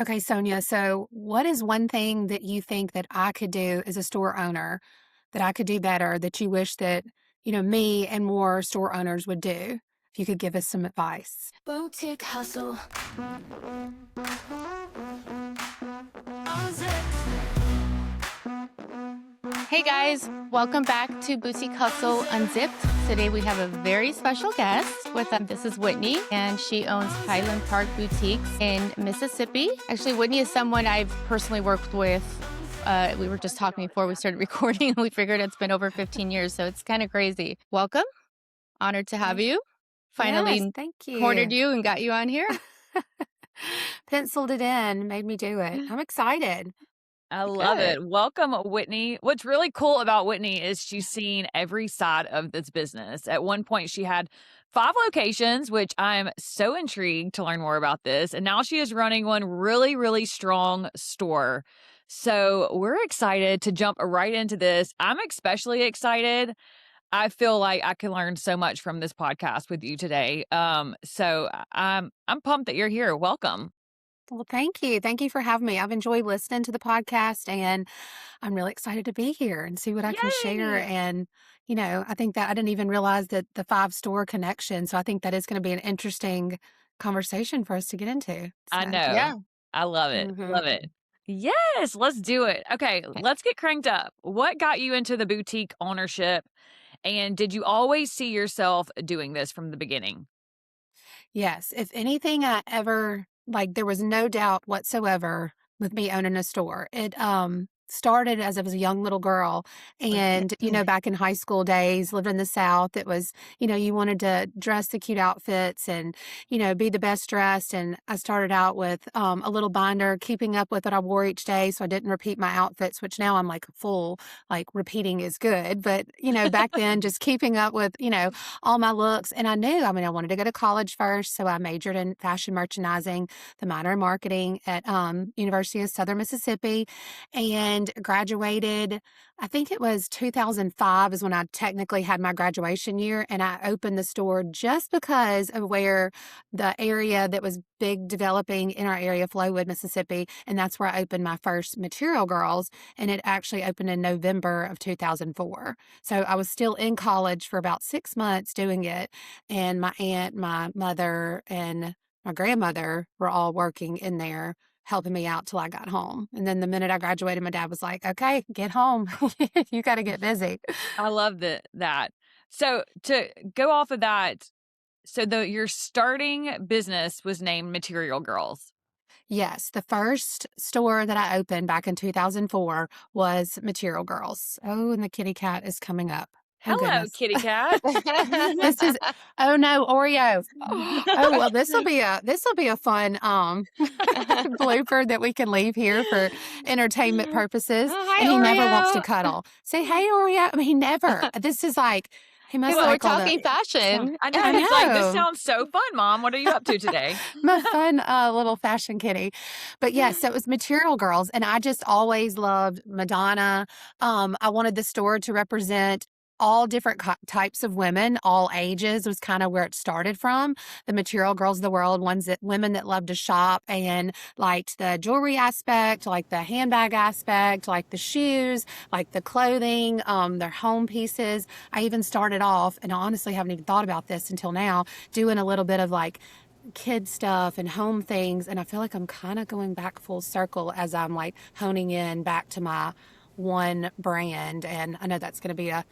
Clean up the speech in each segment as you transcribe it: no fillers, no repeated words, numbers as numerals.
Okay, Sonia. So, what is one thing that you think that I could do as a store owner that I could do better that you wish that, me and more store owners would do? If you could give us some advice. Boutique hustle. Unzipped. Hey guys, welcome back to Boutique Hustle Unzipped. Today we have a very special guest with us. This is Whitney, and she owns Highland Park Boutiques in Mississippi. Actually, Whitney is someone I've personally worked with. We were just talking before we started recording, and we figured it's been over 15 years, so it's kind of crazy. Welcome. Honored to have Thank, you. yes, Finally thank cornered you. you and got you on here. Penciled it in, made me do it. I'm excited. I love Good. it. Welcome, Whitney. What's really cool about Whitney is she's seen every side of this business. At one point, she had 5 locations, which I'm so intrigued to learn more about this. And now she is running one really, really strong store. So we're excited to jump right into this. I'm especially excited. I feel like I can learn so much from this podcast with you today. So I'm pumped that you're here. Welcome. Well, thank you. Thank you for having me. I've enjoyed listening to the podcast and I'm really excited to be here and see what I can share. Yay! And, I think that I didn't even realize that the 5 store connection. So I think that is going to be an interesting conversation for us to get into. I So, know. Yeah. I love it. mhm. Love it. Yes, let's do it. Okay, let's get cranked up. What got you into the boutique ownership? And did you always see yourself doing this from the beginning? Yes, if anything I ever like, there was no doubt whatsoever with me owning a store. It, started as I was a young little girl and, back in high school days, lived in the South, it was, you wanted to dress the cute outfits and, be the best dressed, and I started out with, a little binder, keeping up with what I wore each day so I didn't repeat my outfits, which now I'm, like, full, like, repeating is good, but, back then, just keeping up with, all my looks. And I wanted to go to college first. So I majored in fashion merchandising, the minor in marketing at University of Southern Mississippi, and graduated. I think it was 2005 is when I technically had my graduation year. And I opened the store just because of where the area that was big developing in our area, Flowwood, Mississippi. And that's where I opened my first Material Girls. And it actually opened in November of 2004. So I was still in college for about 6 months doing it. And my aunt, my mother, and my grandmother were all working in there, helping me out till I got home. And then the minute I graduated, my dad was like, okay, get home. You got to get busy. I love that. So to go off of that, so your starting business was named Material Girls. Yes, the first store that I opened back in 2004 was Material Girls. Oh, and the kitty cat is coming up. Oh, Hello, goodness. kitty cat. This is oh no, Oreo. Oh well, this will be a fun blooper that we can leave here for entertainment purposes. Oh, hi, And he never wants to Oreo. cuddle. Say hey, Oreo. I mean, he never. This is like he Hey, must well, we're like all the. talking fashion. I know. I He's like, this know. sounds so fun, Mom. What are you up to today? My fun little fashion kitty. But yes, so it was Material Girls. And I just always loved Madonna. I wanted the store to represent all different types of women, all ages was kind of where it started from. The Material Girls of the world, women that love to shop and liked the jewelry aspect, like the handbag aspect, like the shoes, like the clothing, their home pieces. I even started off, and I honestly haven't even thought about this until now, doing a little bit of like kid stuff and home things. And I feel like I'm kind of going back full circle as I'm like honing in back to my one brand. And I know that's going to be a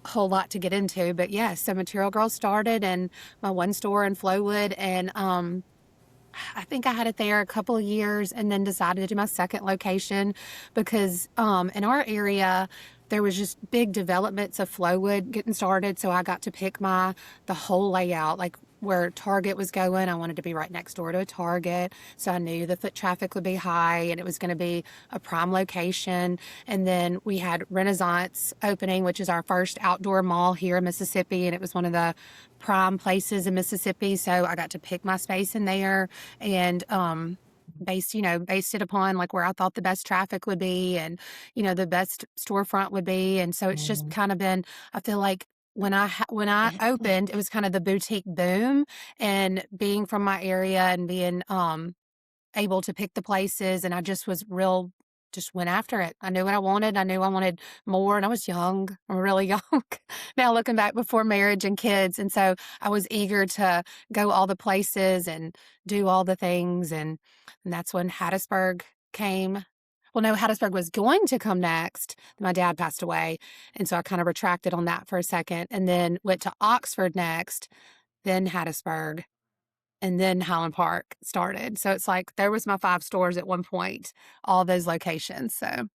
whole lot to get into, but yes, so Material Girl started and my one store in Flowwood. And I think I had it there a couple of years and then decided to do my second location because in our area, there was just big developments of Flowwood getting started. So I got to pick the whole layout, like where Target was going. I wanted to be right next door to a Target. So I knew the foot traffic would be high and it was going to be a prime location. And then we had Renaissance opening, which is our first outdoor mall here in Mississippi. And it was one of the prime places in Mississippi. So I got to pick my space in there and, based it upon like where I thought the best traffic would be and, the best storefront would be. And so it's just kind of been, I feel like when I opened, it was kind of the boutique boom and being from my area and being, able to pick the places, and I just just went after it. I knew what I wanted. I knew I wanted more, and I was young. I'm really young now, looking back, before marriage and kids. And so I was eager to go all the places and do all the things. And that's when Hattiesburg came. Well, no, Hattiesburg was going to come next. My dad passed away. And so I kind of retracted on that for a second, and then went to Oxford next, then Hattiesburg, and then Highland Park started. So it's like there was my 5 stores at one point, all those locations. So, and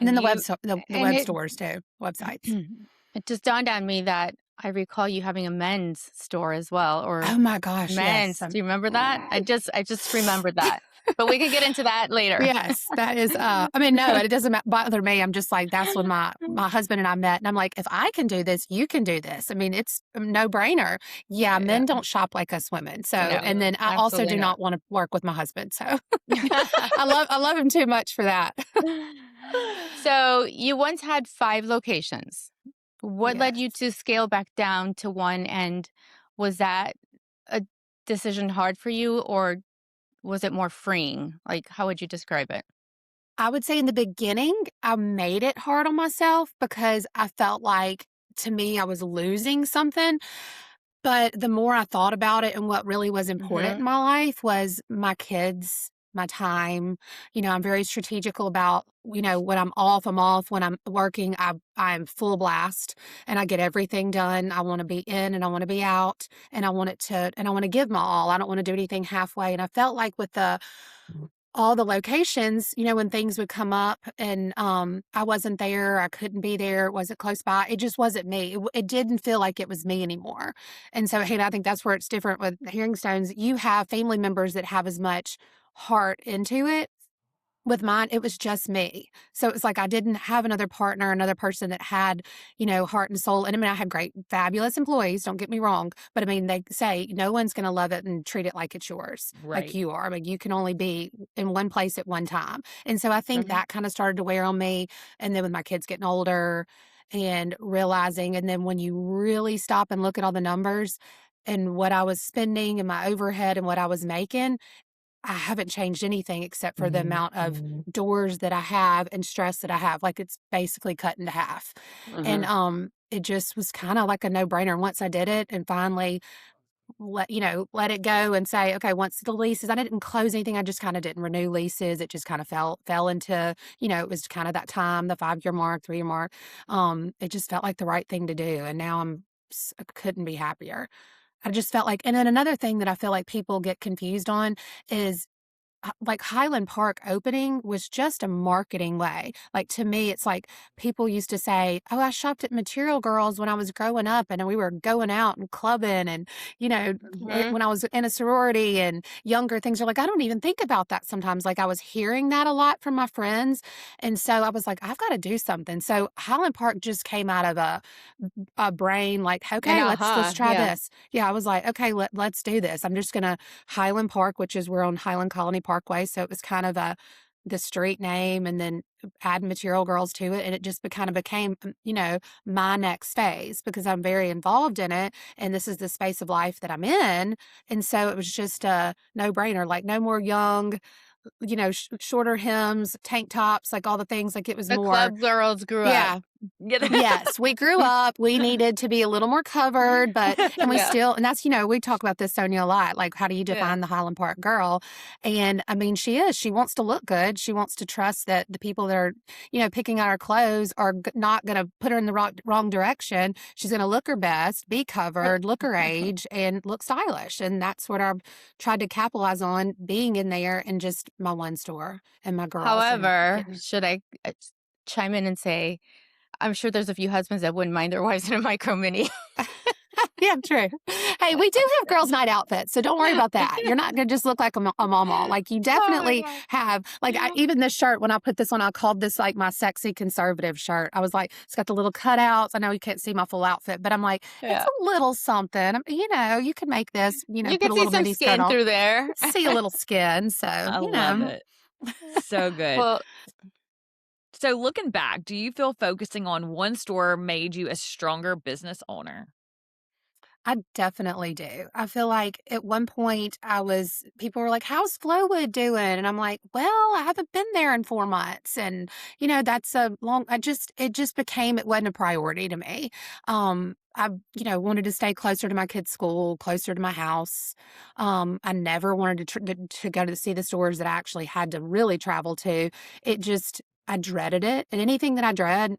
then And the you, the And web stores too, websites. it just dawned on me that I recall you having a men's store as well, or Oh my gosh, yes. men's. Do you remember that? I just remembered that. But we can get into that later. Yes, that is, I mean, no, it doesn't bother me. I'm just like, that's when my husband and I met, and I'm like, if I can do this, you can do this. I mean, it's a no-brainer. Yeah, men don't shop like us women. So, No, and then I also absolutely do not want to work with my husband. So I love him too much for that. So you once had 5 locations. What led you Yes. to scale back down to 1? And was that a decision hard for you, or was it more freeing? Like, how would you describe it? I would say in the beginning, I made it hard on myself because I felt like, to me, I was losing something. But the more I thought about it, and what really was important in my life was my kids, my time. I'm very strategical about, when I'm off, I'm off. When I'm working, I'm full blast, and I get everything done. I want to be in and I want to be out, and I want to give my all. I don't want to do anything halfway. And I felt like with all the locations, when things would come up and I wasn't there, I couldn't be there, it wasn't close by, it just wasn't me. It didn't feel like it was me anymore. And so, Hannah, I think that's where it's different with HerringStones. You have family members that have as much heart into it. With mine, it was just me. So it's like I didn't have another partner, another person that had, heart and soul. And I mean, I had great, fabulous employees, don't get me wrong. But I mean, they say no one's going to love it and treat it like it's yours, like right. you are. I mean, you can only be in one place at one time. And so I think that kind of started to wear on me. And then with my kids getting older and realizing, and then when you really stop and look at all the numbers and what I was spending and my overhead and what I was making, I haven't changed anything except for the amount of doors that I have and stress that I have. Like, it's basically cut into half. And it just was kind of like a no-brainer. And once I did it and finally let it go and say, okay, once the leases, I didn't close anything. I just kind of didn't renew leases. It just kind of fell into, it was kind of that time, the 5-year mark, 3-year mark. It just felt like the right thing to do. And now I couldn't be happier. I just felt like, and then another thing that I feel like people get confused on is, like, Highland Park opening was just a marketing way. Like, to me, it's like people used to say, oh, I shopped at Material Girls when I was growing up, and we were going out and clubbing, and, when I was in a sorority and younger, things are like, I don't even think about that sometimes. Like, I was hearing that a lot from my friends. And so I was like, I've got to do something. So Highland Park just came out of a brain like, okay, let's try this. Yeah, I was like, okay, let's do this. I'm just gonna Highland Park, which is we're on Highland Colony Parkway, so it was kind of the street name, and then add Material Girls to it, and it just kind of became, my next phase because I'm very involved in it, and this is the space of life that I'm in, and so it was just a no-brainer. Like, no more young, shorter hems, tank tops, like all the things. Like, it was The more club girls grew up. Yes, we grew up. We needed to be a little more covered, and we still, and that's, we talk about this, Sonia, a lot. Like, how do you define the Highland Park girl? And I mean, she wants to look good. She wants to trust that the people that are, picking out her clothes are not going to put her in the wrong direction. She's going to look her best, be covered, look her age, and look stylish. And that's what I've tried to capitalize on, being in there and just my one store and my girls. However, should I chime in and say, I'm sure there's a few husbands that wouldn't mind their wives in a micro mini. Yeah, true. Hey, we do have girls' night outfits, so don't worry about that. You're not going to just look like a mama. Like, you definitely have, like, even this shirt, when I put this on, I called this, like, my sexy conservative shirt. I was like, it's got the little cutouts. I know you can't see my full outfit, but I'm like, it's a little something. You can make this, You put can a see little some mini skirt skin on. through there. See a little skin, so, I love it. So good. Well, So looking back, do you feel focusing on one store made you a stronger business owner? I definitely do. I feel like at one point people were like, how's Flowwood doing? And I'm like, well, I haven't been there in 4 months. And, that's it just became, it wasn't a priority to me. I, wanted to stay closer to my kids' school, closer to my house. I never wanted to go to see the stores that I actually had to really travel to. I dreaded it. And anything that I dread,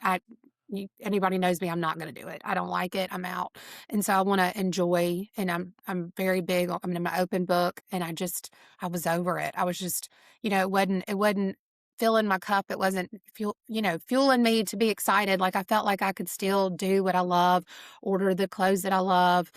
anybody knows me, I'm not going to do it. I don't like it. I'm out. And so I want to enjoy, and I'm very big. I'm an open book, and I was over it. I was just, it wasn't filling my cup. It wasn't fueling me to be excited. Like I felt like I could still do what I love, order the clothes that I love,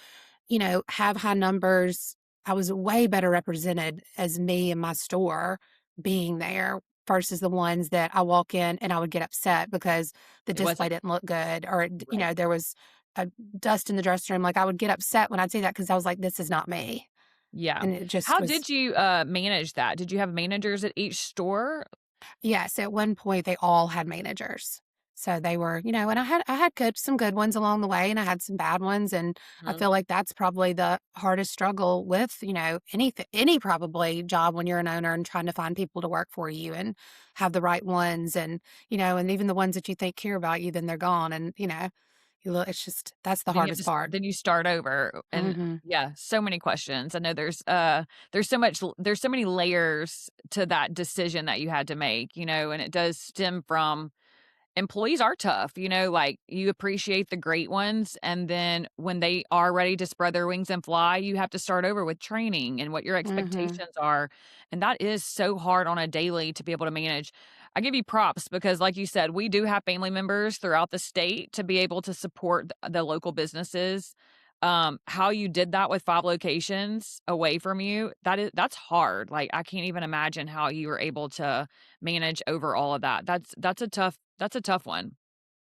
have high numbers. I was way better represented as me in my store being there versus the ones that I walk in and I would get upset because the It display wasn't didn't look good, or, right. there was a dust in the dressing room. Like I would get upset when I'd see that because I was like, this is not me. Yeah. And it just How was, did you manage that? Did you have managers at each store? yes, at one point they all had managers. So they were, and I had some good ones along the way, and I had some bad ones. And I Mhm. feel like that's probably the hardest struggle with, any probably job when you're an owner and trying to find people to work for you and have the right ones. And, and even the ones that you think care about you, then they're gone. And, it's just, that's the Then you have hardest to part. then you start over, and Hmm. yeah, so many questions. I know there's so many layers to that decision that you had to make, and it does stem from employees are tough, like you appreciate the great ones. And then when they are ready to spread their wings and fly, you have to start over with training and what your Hmm. expectations are. And that is so hard on a daily to be able to manage. I give you props because, like you said, we do have family members throughout the state to be able to support the local businesses. How you did that with 5 locations away from you, that's hard. Like I can't even imagine how you were able to manage over all of that. That's a tough one.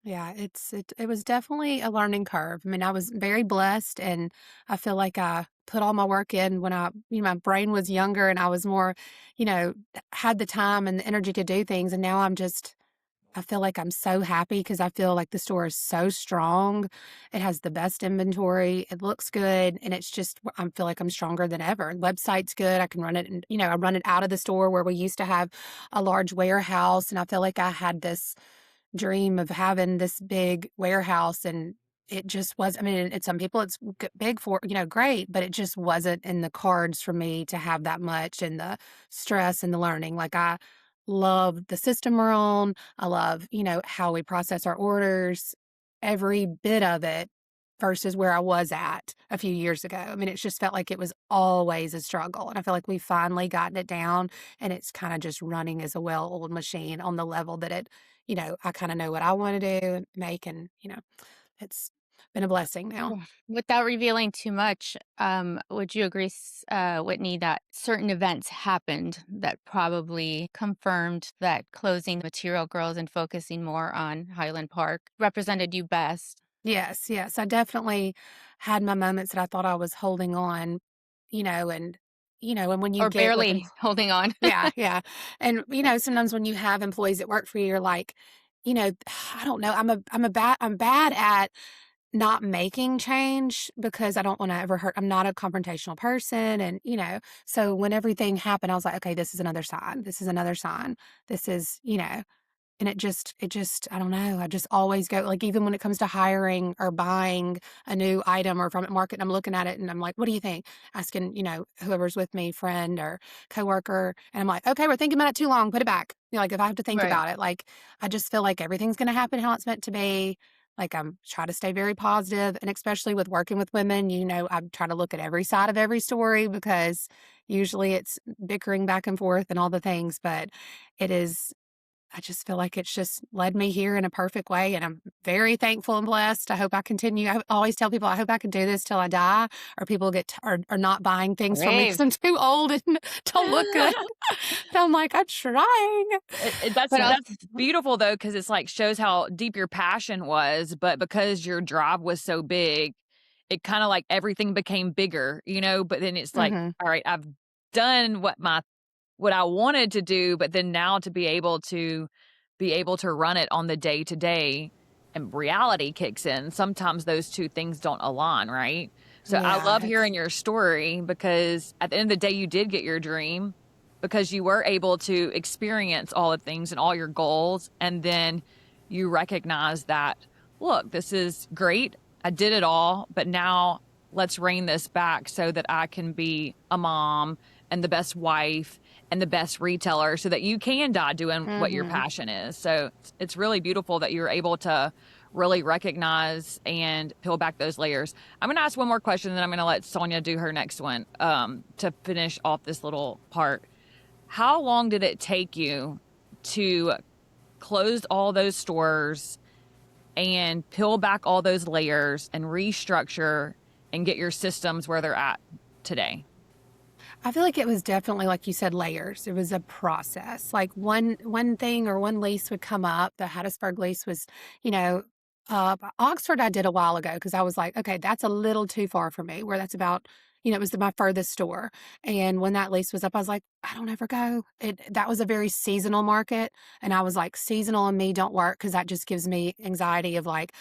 Yeah, it was definitely a learning curve. I mean, I was very blessed, and I feel like I put all my work in when my brain was younger and I was more, had the time and the energy to do things. And now I feel like I'm so happy because I feel like the store is so strong. It has the best inventory. It looks good. And I feel like I'm stronger than ever. Website's good. I can run it. And, I run it out of the store where we used to have a large warehouse. And I feel like I had this dream of having this big warehouse, and it just was. I mean, some people it's big for, great, but it just wasn't in the cards for me to have that much, and the stress and the learning. Like I love the system we're on. I love, how we process our orders, every bit of it versus where I was at a few years ago. I mean, it's just felt like it was always a struggle. And I feel like we finally gotten it down, and it's kind of just running as a well-oiled machine on the level that I kind of know what I want to do and make. And, it's been a blessing now. Without revealing too much, would you agree, Whitney, that certain events happened that probably confirmed that closing Material Girls and focusing more on Highland Park represented you best? Yes, yes. I definitely had my moments that I thought I was holding on, and, and when you Or get with them, barely holding on? yeah, yeah. And, sometimes when you have employees that work for you, you're like, I don't know. I'm bad at not making change because I don't want to ever hurt. I'm not a confrontational person. And, so when everything happened, I was like, okay, this is another sign. This is another sign. This is, and I don't know. I just always go, like, even when it comes to hiring or buying a new item or from a market, and I'm looking at it and I'm like, what do you think? Asking, whoever's with me, friend or coworker. And I'm like, okay, we're thinking about it too long. Put it back. Like if I have to think Right. about it, like, I just feel like everything's going to happen how it's meant to be. Like I'm try to stay very positive, and especially with working with women, I try to look at every side of every story because usually it's bickering back and forth and all the things, but it is I just feel like it's just led me here in a perfect way, and I'm very thankful and blessed. I hope I continue. I always tell people, I hope I can do this till I die, or people are not buying things from me because Brave. I'm too old and don't look good. And I'm like, I'm trying. But That's beautiful though, because it's like shows how deep your passion was, but because your job was so big, it kinda like everything became bigger, but then it's like, Hmm. "All right, I've done what I wanted to do," but then now to be able to run it on the day to day and reality kicks in, sometimes those 2 things don't align, right? So I Yeah, love hearing your story because at the end of the day, you did get your dream because you were able to experience all the things and all your goals. And then you recognize that, look, this is great. I did it all, but now let's rein this back so that I can be a mom and the best wife and the best retailer so that you can die doing what your Mhm. passion is. So it's really beautiful that you're able to really recognize and peel back those layers. I'm going to ask one more question, then I'm going to let Sonia do her next one to finish off this little part. How long did it take you to close all those stores and peel back all those layers and restructure and get your systems where they're at today? I feel like it was definitely, like you said, layers. It was a process. Like one thing or one lease would come up. The Hattiesburg lease was, you know, Oxford I did a while ago because I was like, okay, that's a little too far for me. Where that's about, it was my furthest store. And when that lease was up, I was like, I don't ever go. That was a very seasonal market, and I was like, seasonal and me don't work because that just gives me anxiety of like,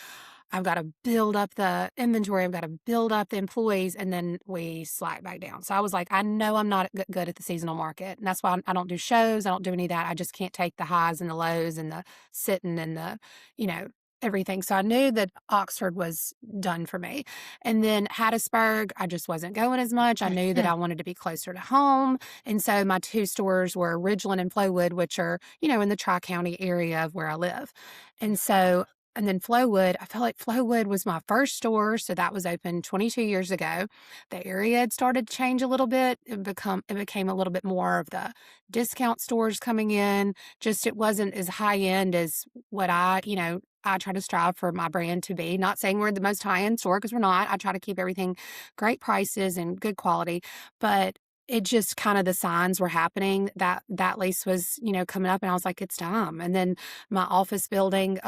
I've got to build up the inventory. I've got to build up the employees, and then we slack back down. So I was like, I know I'm not good at the seasonal market. And that's why I don't do shows. I don't do any of that. I just can't take the highs and the lows and the sitting and the, you know, everything. So I knew that Oxford was done for me. And then Hattiesburg, I just wasn't going as much. I knew that I wanted to be closer to home. And so my two stores were Ridgeland and Flowood, which are, in the Tri-County area of where I live. And so and then Flowood, I felt like Flowood was my first store, so that was open 22 years ago. The area had started to change a little bit. It became a little bit more of the discount stores coming in. Just it wasn't as high end as what I try to strive for my brand to be. Not saying we're the most high end store because we're not. I try to keep everything great prices and good quality, but it just kind of the signs were happening that lease was, coming up, and I was like, it's time. And then my office building,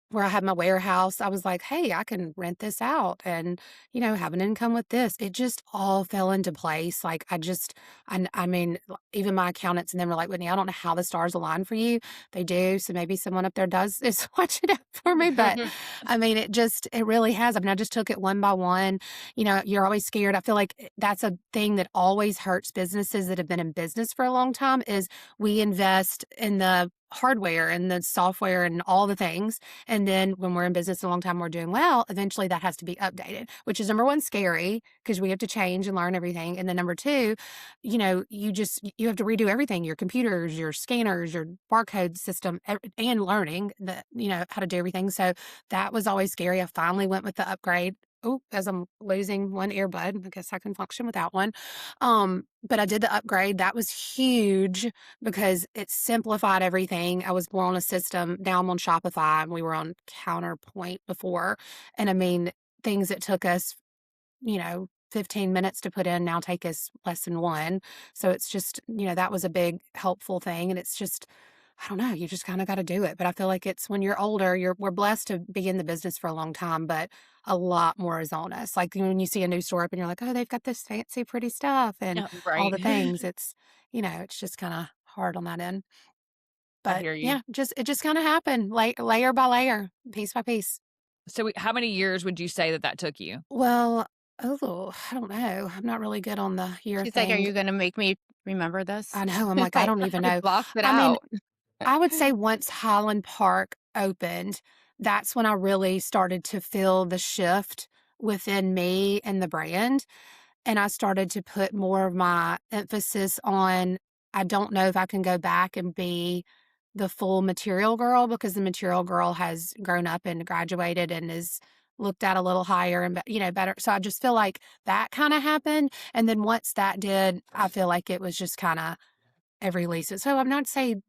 where I had my warehouse, I was like, hey, I can rent this out and, have an income with this. It just all fell into place. Like, I mean, even my accountants and them were like, Whitney, I don't know how the stars align for you. They do. So maybe someone up there is watching out for me. But I mean, it really has. I mean, I just took it one by one. You're always scared. I feel like that's a thing that always hurts businesses that have been in business for a long time is we invest in the hardware and the software and all the things. And then when we're in business a long time, we're doing well, eventually that has to be updated, which is number one, scary because we have to change and learn everything. And then number two, you have to redo everything, your computers, your scanners, your barcode system, and learning how to do everything. So that was always scary. I finally went with the upgrade. Oh, as I'm losing one earbud, I guess I can function without one. But I did the upgrade. That was huge because it simplified everything. I was more on a system. Now I'm on Shopify, and we were on Counterpoint before. And I mean, things that took us, 15 minutes to put in now take us less than one. So it's just, that was a big helpful thing. And it's just, I don't know, you just kind of got to do it. But I feel like it's when you're older, we're blessed to be in the business for a long time, but a lot more is on us. Like when you see a new store up and you're like, oh, they've got this fancy, pretty stuff and Yeah, all right. the things. It's just kind of hard on that end. I But hear you. yeah, it just kind of happened layer by layer, piece by piece. So how many years would you say that took you? Well, oh, I don't know. I'm not really good on the year She's like, "Are thing. you gonna make me remember this?" I know. I'm like, I don't even I know. blocked it I mean, out. I would say once Highland Park opened, that's when I really started to feel the shift within me and the brand. And I started to put more of my emphasis on, I don't know if I can go back and be the full material girl because the material girl has grown up and graduated and is looked at a little higher and, better. So I just feel like that kind of happened. And then once that did, I feel like it was just kind of every lease. So I'm not saying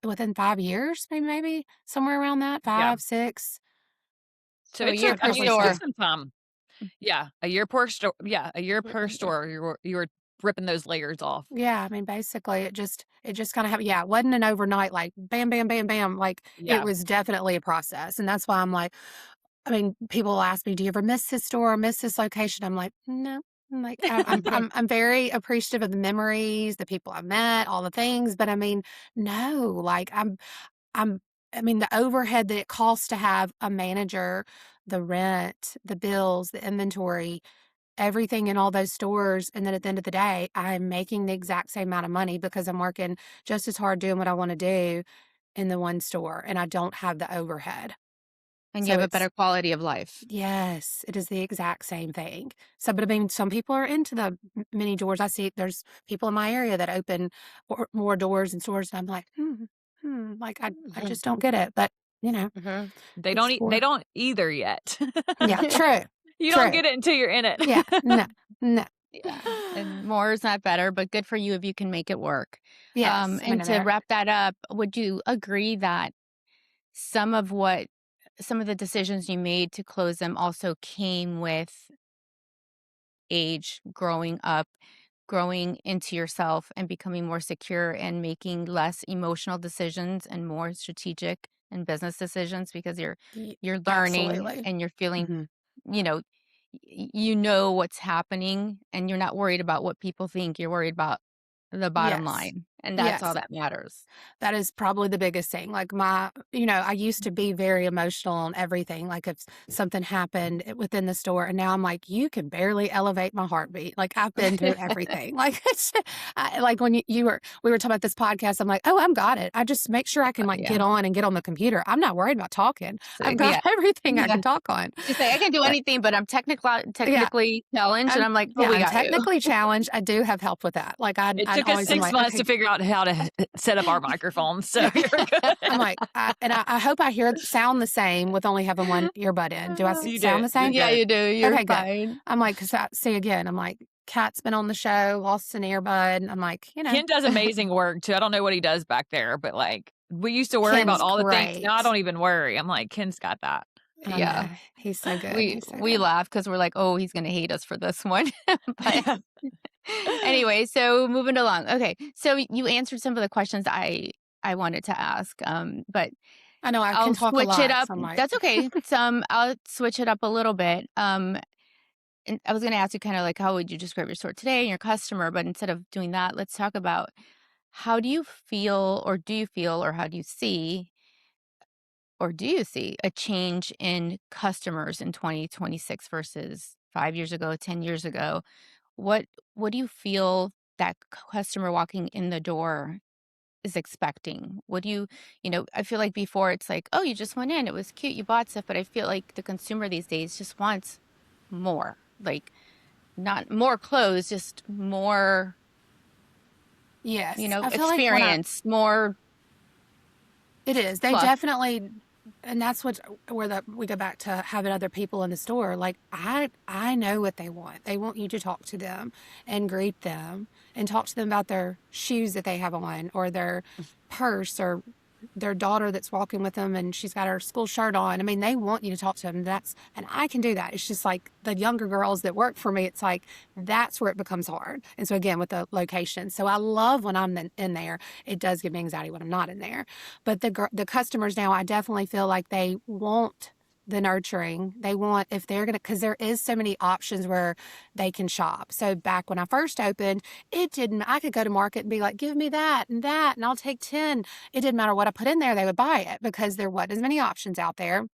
within 5 years, maybe somewhere around that, Yeah. 5, 6. So So a it year took, I per mean, it took store. some time. Yeah, a year per store. Yeah, a year per store. You were ripping those layers off. Yeah, I mean, basically, it just kind of happened. Yeah, it wasn't an overnight, like, bam, bam, bam, bam. Like, it Yeah. was definitely a process. And that's why I'm like, I mean, people ask me, "Do you ever miss this store or miss this location?" I'm like, "No." I'm like, I'm very appreciative of the memories, the people I've met, all the things, but I mean, no, like, I'm I mean, the overhead that it costs to have a manager, the rent, the bills, the inventory, everything in all those stores. And then at the end of the day, I'm making the exact same amount of money because I'm working just as hard doing what I want to do in the one store, and I don't have the overhead. And you So have a it's, better quality of life. yes, it is the exact same thing. So, but I mean, some people are into the mini doors. I see there's people in my area that open more doors and stores. And I'm like, like I just don't get it. But you know, Mhm. They it's they for, don't either yet. yeah, true, You don't true. get it until you're in it. Yeah, no, Yeah, and more is not better, but good for you if you can make it work. yes, I'm And into to there. wrap that up, would you agree that some of the decisions you made to close them also came with age, growing up, growing into yourself and becoming more secure and making less emotional decisions and more strategic and business decisions because you're learning Absolutely. and you're feeling, Hmm. you know, you know what's happening and you're not worried about what people think. You're worried about the bottom Yes. line, and that's all Yes. that matters. That is probably the biggest thing. Like I used to be very emotional on everything. Like if something happened within the store, and now I'm like, you can barely elevate my heartbeat. Like I've been through everything. Like like when we were talking about this podcast, I'm like, oh, I've got it. I just make sure I can like Yeah. get on and get on the computer. I'm not worried about talking. So, I've got yeah. everything I Yeah. can talk on. You say I can do But anything, but I'm yeah, technically challenged, and I'm like, oh, we I'm got you. technically challenged. I do have help with that. Like It I took us always am 6 like, months okay, to figure out how to set up our microphones, so yeah. you're good. I'm like, I hope I sound the same with only having one earbud in. Do I You sound do. the You're same? Yeah, good. you do. You're Okay, good. fine. I'm like, cause see again, I'm like, Kat's been on the show, lost an earbud. I'm like, Ken does amazing work too. I don't know what he does back there, but like we used to worry about Ken's all the things. Now I great. don't even worry. I'm like, Ken's got that. I know. Yeah. He's so good. We He's so we good. laugh because we're like, "Oh, he's gonna hate us for this one." But Yeah. anyway, so moving along. Okay, so you answered some of the questions I wanted to ask, but I know I can I'll talk a switch it lot. up. So I'm like, That's okay. I'll switch it up a little bit. And I was gonna ask you kind of like, how would you describe your store today and your customer? But instead of doing that, let's talk about how do you feel, or do you feel, or how do you see, or do you see a change in customers in 2026 versus 5 years ago, 10 years ago? What what do you feel that customer walking in the door is expecting? What do I feel like before it's like, oh, you just went in, it was cute, you bought stuff, but I feel like the consumer these days just wants more. Like not more clothes, just more, yes, I feel like experience, more it is. They fluff. definitely, and that's where we go back to having other people in the store. Like I know what they want. They want you to talk to them and greet them and talk to them about their shoes that they have on or their purse or their daughter that's walking with them and she's got her school shirt on. I mean, they want you to talk to them. And I can do that. It's just like the younger girls that work for me, it's like that's where it becomes hard. And so again, with the location. So I love when I'm in there. It does give me anxiety when I'm not in there. But the customers now, I definitely feel like they want the nurturing. They want, if they're going to, because there is so many options where they can shop. So back when I first opened, I could go to market and be like, give me that, and I'll take 10. It didn't matter what I put in there, they would buy it because there wasn't as many options out there.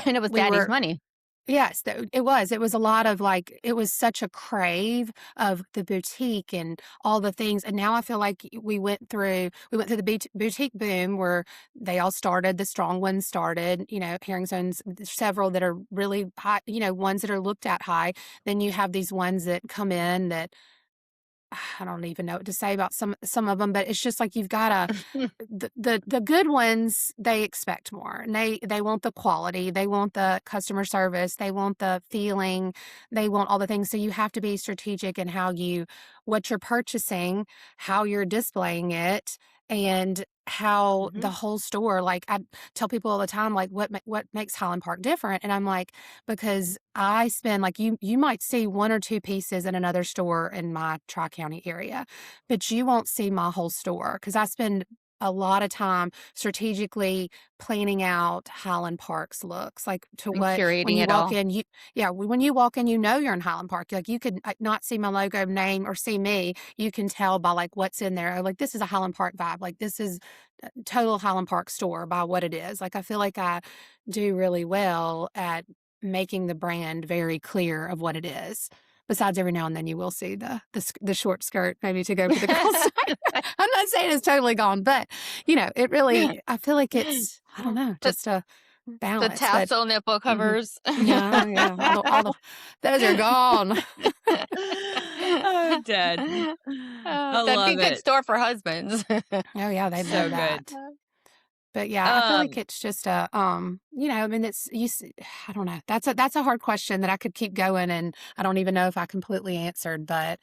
And it was We daddy's were, money. yes, it was. It was a lot of like, it was such a crave of the boutique and all the things. And now I feel like we went through the boutique boom where they all started, the strong ones started, HerringStone's, several that are really high, ones that are looked at high. Then you have these ones that come in that I don't even know what to say about some of them, but it's just like you've got the good ones, they expect more, and they want the quality, they want the customer service, they want the feeling, they want all the things. So you have to be strategic in what you're purchasing, how you're displaying it, and how the Mhm. whole store. Like I tell people all the time, like what makes Highland Park different, and I'm like, because I spend like you might see one or two pieces in another store in my Tri-County area, but you won't see my whole store because I spend a lot of time strategically planning out Highland Park's looks, like to And what when curating you it walk all. in, when you walk in, you're in Highland Park. Like you could not see my logo name or see me. You can tell by like what's in there. Like this is a Highland Park vibe. Like this is a total Highland Park store by what it is. Like I feel like I do really well at making the brand very clear of what it is Besides, every now and then you will see the short skirt maybe to go for the girls' night. I'm not saying it's totally gone, but it really. I feel like it's I don't know, The just a the balance. But tassel nipple mhm. covers. Yeah, yeah, all the those are gone. Oh, dead. I That'd be a love good it. store for husbands. Oh yeah, they'd So love good. that. But yeah, I feel like Um, it's just I mean, I don't know. That's a hard question that I could keep going, and I don't even know if I completely answered. But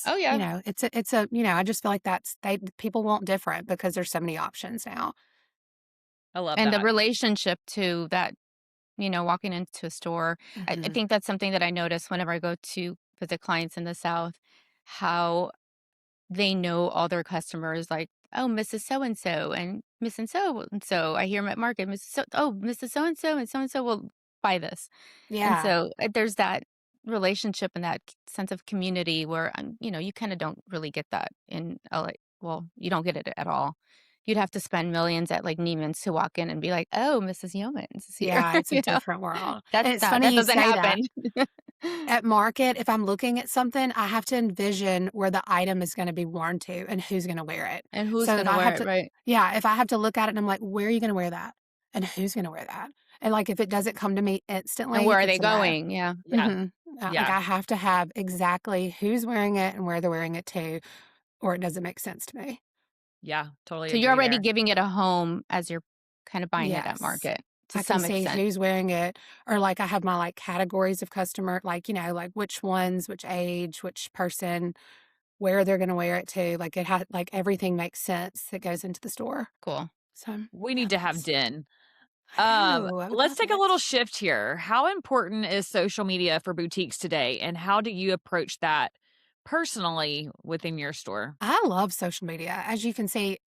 Oh, yeah. I just feel like people want different because there's so many options now. I love And the that. relationship to that, walking into a store. I Hmm. think that's something that I notice whenever I go to visit clients in the South, how they know all their customers, like, oh, Mrs. So and so and Miss and so and so. I hear 'em at market, Mrs. Mrs. So and so will buy this. And Yeah, so there's that relationship and that sense of community where you kind of don't really get that in LA. Well, you don't get it at all. You'd have to spend millions at like Neiman's to walk in and be like, "Oh, Mrs. Yeomans is here." yeah, it's a different world, and it's funny That you doesn't say that. happen. At market, if I'm looking at something, I have to envision where the item is gonna be worn to and who's gonna wear it. And who's So if gonna I wear have it, to right? yeah, if I have to look at it and I'm like, "Where are you gonna wear that? And who's gonna wear that?" And, like, if it doesn't come to me And instantly, where are they it's a no. going? Yeah. Yeah. Mhm. Like, Yeah. I have to have exactly who's wearing it and where they're wearing it to, or it doesn't make sense to me. Yeah. Totally So you're agree already there. giving it a home as you're kind of buying it at Yes. market to I can some see extent. who's wearing it, or, like, I have my, like, categories of customer, like, like, which ones, which age, which person, where they're gonna wear it to, like, like, everything makes sense that goes into the store. Cool. So, We yeah, need to have Den. I know, I would Let's love take a little it. shift here. How important is social media for boutiques today, and how do you approach that personally within your store? I love social media. As you can see,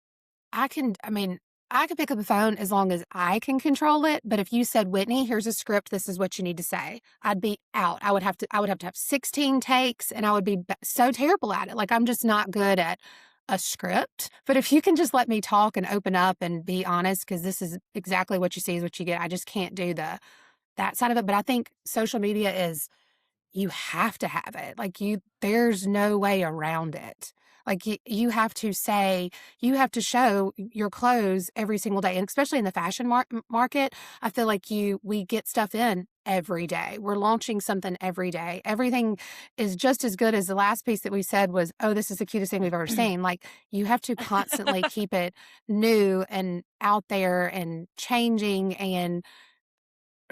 I mean, I could pick up the phone as long as I can control it, but if you said, "Whitney, here's a script, this is what you need to say," I'd be out. I would have to have 16 takes, and I would be so terrible at it. Like, I'm just not good at a script. But if you can just let me talk and open up and be honest, because this is exactly what you see is what you get. I just can't do that side of it. But I think social media is you have to have it. Like, there's no way around it. Like, you have to show your clothes every single day. And especially in the fashion market, I feel like we get stuff in every day. We're launching something every day. Everything is just as good as the last piece that we said was, oh, this is the cutest thing we've ever seen. Like, you have to constantly keep it new and out there and changing and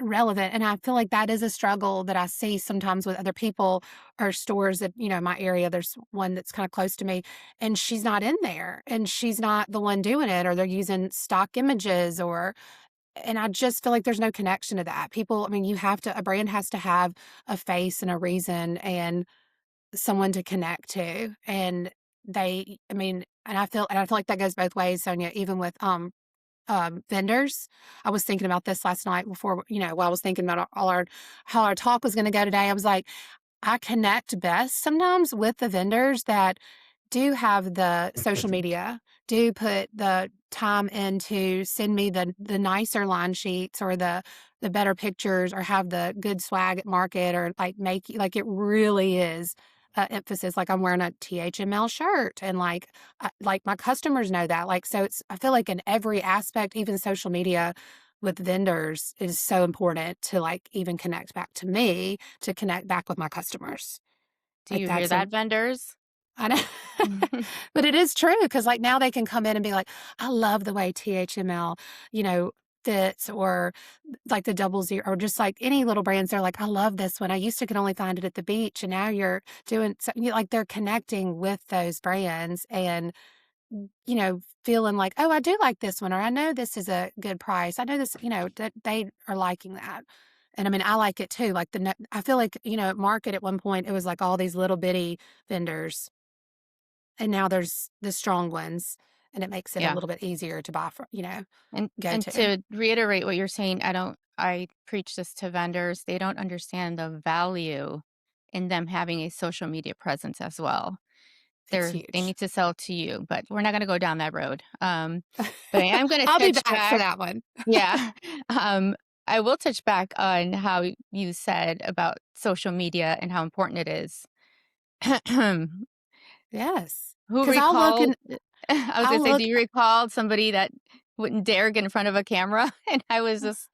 relevant, and I feel like that is a struggle that I see sometimes with other people or stores that, my area, there's one that's kinda close to me, and she's not in there, and she's not the one doing it, or they're using stock images and I just feel like there's no connection to that. People I mean, a brand has to have a face and a reason and someone to connect to, and and I feel like that goes both ways, Sonia, even with, vendors. I was thinking about this last night before, while I was thinking about how our talk was going to go today. I was like, I connect best sometimes with the vendors that do have the social media, do put the time in to send me the nicer line sheets or the better pictures or have the good swag at market or like it really is emphasis. Like I'm wearing a THML shirt and like my customers know that. Like, so I feel like in every aspect, even social media with vendors is so important to like even connect back to me, to connect back with my customers. Do Like you hear that, vendors? I know. But it is true because like now they can come in and be like, I love the way THML, fits or like the double zero or just like any little brands. They're like, I love this one. I used to could only find it at the beach and now you're doing so, like they're connecting with those brands and feeling like, oh, I do like this one, or I know this is a good price. I know this, that they are liking that. And I mean, I like it too. Like I feel like, at market at one point, it was like all these little bitty vendors and now there's the strong ones, and it makes it a Yeah. little bit easier to buy for go And to. to reiterate what you're saying, I preach this to vendors. They don't understand the value in them having a social media presence as well. It's They huge. need to sell to you, but we're not gonna go down that road. But I am gonna I'll be switch back for back. that one. Yeah. Um, I will touch back on how you said about social media and how important it is. Yes. Who 'Cause I'll look recalled and I was I'll gonna say, do look you recall somebody that wouldn't dare get in front of a camera? And I was just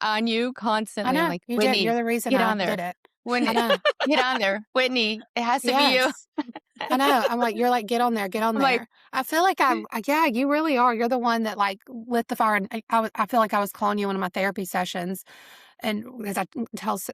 on you I constantly. I'm know, like, you did, you're "Whitney, the reason get I on there. did it. I Whitney, know. get on there. Whitney, it has to be you." Yes. I know, I'm like, "You're like, get on there, get on I'm like, there." I feel like yeah, you really are, you're the one that, like, lit the fire, and I feel like I was calling you in one of my therapy sessions, and because I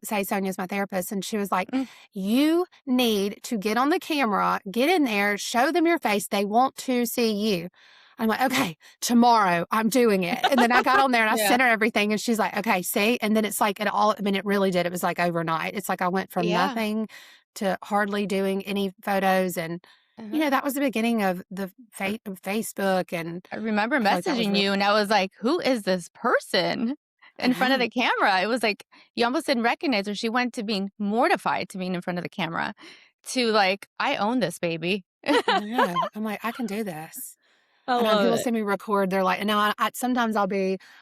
say Sonia's my therapist, and she was like, mm, "You need to get on the camera, get in there, show them your face, they want to see you." I'm like, "Okay, tomorrow I'm doing it." And then I got on there and I yeah, sent her everything, and she's like, "Okay, see?" And then it's like I mean, it really did. It was like overnight. It's like I went from yeah. nothing to hardly doing any photos, and Uh-huh. that was the beginning of the Facebook, and I remember I feel like that was messaging real you, and I was like, "Who is this person I in front of know. the camera?" It was like you almost didn't recognize her. She went to being mortified to being in front of the camera to like, "I own this baby." I know. I'm like, "I can do this." I I know love people it. see me record, they're like and now sometimes I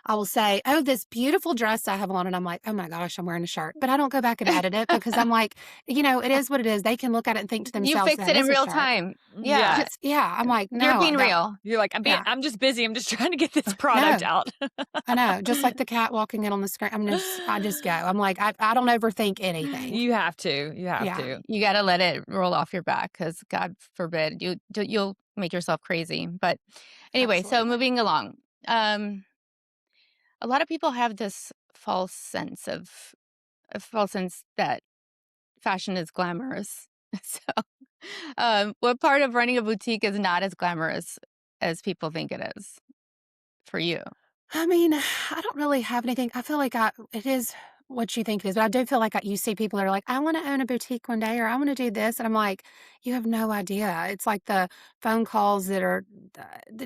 will say, "Oh, this beautiful dress I have on," and I'm like, "Oh my gosh, I'm wearing a shirt." But I don't go back and edit it because I'm like, it is what it is. They can look at it and think to You themselves, fix "That it in is a real shirt." time. Yeah. Yeah, Just yeah, I'm like, you're "No, being that" real. You're like, yeah, I'm just busy. I'm just trying to get this product no, out. I know. Just like the cat walking in on the screen. I just go. I'm like, I don't overthink anything. You have to. You have Yeah, to. You gotta let it roll off your back because God forbid you'll make yourself crazy. But anyway, so absolutely. moving along. Um, a lot of people have this false sense that fashion is glamorous. So, what part of running a boutique is not as glamorous as people think it is for you? I mean, I don't really have anything. I feel like it is what you think it is, but I do feel like you see people that are like, I want to own a boutique one day, or I want to do this. And I'm like, you have no idea. It's like the phone calls that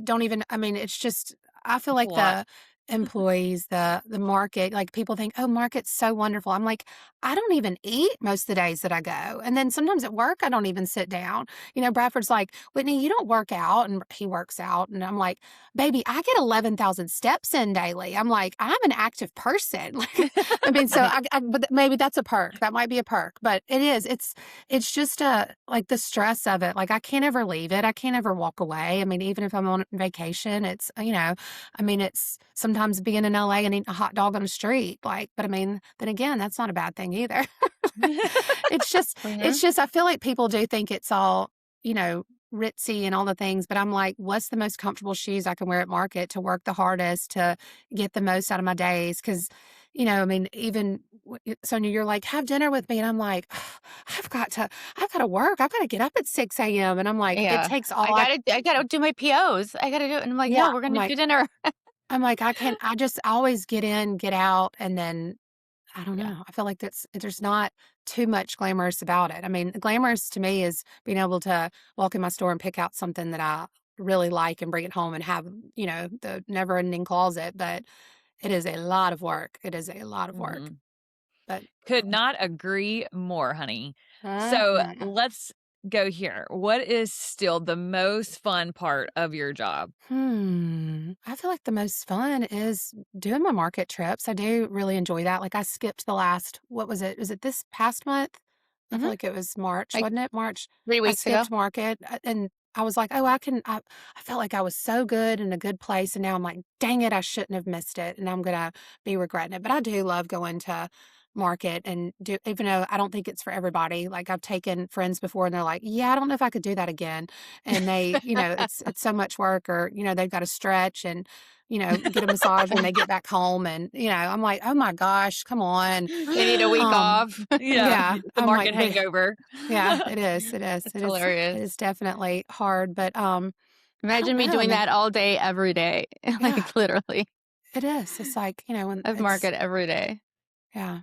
don't even, I mean, it's just, I feel It's a like lot. the employees, the market, like people think, oh, market's so wonderful. I'm like, I don't even eat most of the days that I go. And then sometimes at work, I don't even sit down. Bradford's like, Whitney, you don't work out. And he works out. And I'm like, baby, I get 11,000 steps in daily. I'm like, I'm an active person. Like, I mean, so Right. but maybe that's a perk. That might be a perk, but it is. It's just like the stress of it. Like I can't ever leave it. I can't ever walk away. I mean, even if I'm on vacation, I mean, it's sometimes being in LA and eating a hot dog on the street. Like, but I mean, then again, that's not a bad thing either. it's just, Mhm. it's just, I feel like people do think it's all, ritzy and all the things, but I'm like, what's the most comfortable shoes I can wear at market to work the hardest to get the most out of my days? Because, I mean, even Sonia, you're like, have dinner with me, and I'm like, I've got to work. I've got to get up at 6 a.m. And I'm like, it Yeah, takes all I, I gotta do my POs. I gotta do it, and I'm like, yeah. no, we're gonna do dinner. I can't. I always get in, get out, and then I don't Yeah, know. I feel like there's not too much glamorous about it. I mean, glamorous to me is being able to walk in my store and pick out something that I really like and bring it home and have, the never ending closet. But it is a lot of work. It is a lot of work. Mhm. But Could not agree more, honey. So mhm. let's go here. What is still the most fun part of your job? I feel like the most fun is doing my market trips. I do really enjoy that. Like I skipped the last, what was it? Was it this past month? I feel mhm, like it was March, like wasn't it? March. 3 weeks ago. Skipped market and I was like, oh, I felt like I was so good in a good place. And now I'm like, dang it, I shouldn't have missed it. And I'm going to be regretting it. But I do love going to market and do, even though I don't think it's for everybody. Like I've taken friends before and they're like, yeah, I don't know if I could do that again. And they, it's so much work, or, they've got to stretch and, get a massage when they get back home. And, I'm like, oh my gosh, come on. They need a week Um, off. Yeah, yeah, the I'm like, market hangover. yeah, it is. It is. It's hilarious. It is definitely hard, but I don't Imagine me know. I doing mean, that all day, every day, yeah, like literally it is. It's like, when of market every day. yeah,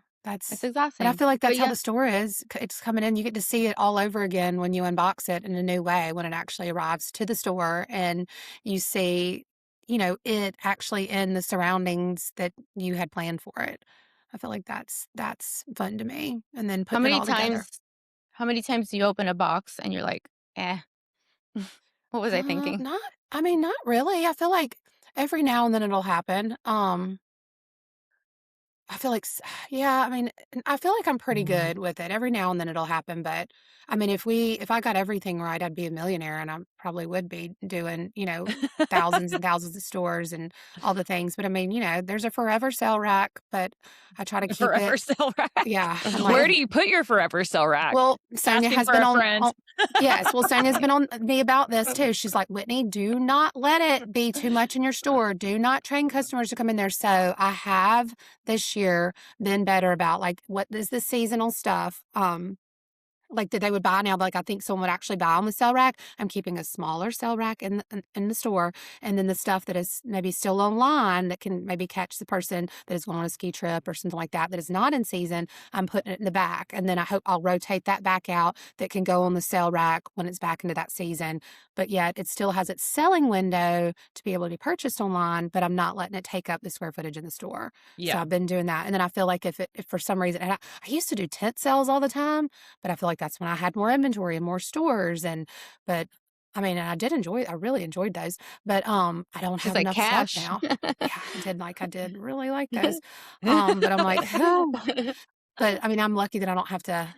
It's but I exhausting. feel like But that's how yeah, the store is. It's coming in. You get to see it all over again when you unbox it in a new way when it actually arrives to the store and you see, it actually in the surroundings that you had planned for it. I feel like that's fun to me. And then how putting it many all together. times how many times do you open a box and you're like, "Eh, what was I thinking?" Not I mean, not really. I feel like every now and then it'll happen. I feel like, yeah, I mean, I feel like I'm pretty Mhm. good with it. Every now and then it'll happen, but I mean, if I got everything right, I'd be a millionaire and I probably would be doing, thousands and thousands of stores and all the things. But I mean, there's a forever sale rack, but I try to The keep forever it. sale rack. Yeah. I'm Where like, do you put your forever sale rack? well, Sonia Asking has for been a on, friend. yes, well, Sonia's been on me about this too. She's like, Whitney, do not let it be too much in your store. Do not train customers to come in there. So I have this year been better about like what is the seasonal stuff. Like that they would buy now, like I think someone would actually buy on the sale rack. I'm keeping a smaller sale rack in the store, and then the stuff that is maybe still online that can maybe catch the person that is going on a ski trip or something like that is not in season. I'm putting it in the back, and then I hope I'll rotate that back out that can go on the sale rack when it's back into that season. But yet it still has its selling window to be able to be purchased online, but I'm not letting it take up the square footage in the store. So Yeah. I've been doing that, and then I feel like if for some reason, and I used to do tent sales all the time. But I feel like that's when I had more inventory and more stores but I mean, and I really enjoyed those, but, I don't It's have like enough stuff cash. now. Yeah, I did really like those, but I'm like, "Oh," but, I mean, I'm lucky that I don't have to,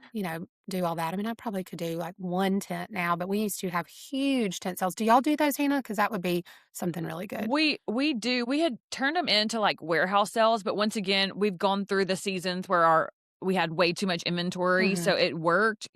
do all that. I mean, I probably could do, like, 1 tent now, but we used to have huge tent sales. Do y'all do those, Hannah? Because that would be something really good. We do. We had turned them into, like, warehouse sales, but once again, we've gone through the seasons where we had way too much inventory, so Mhm. it worked,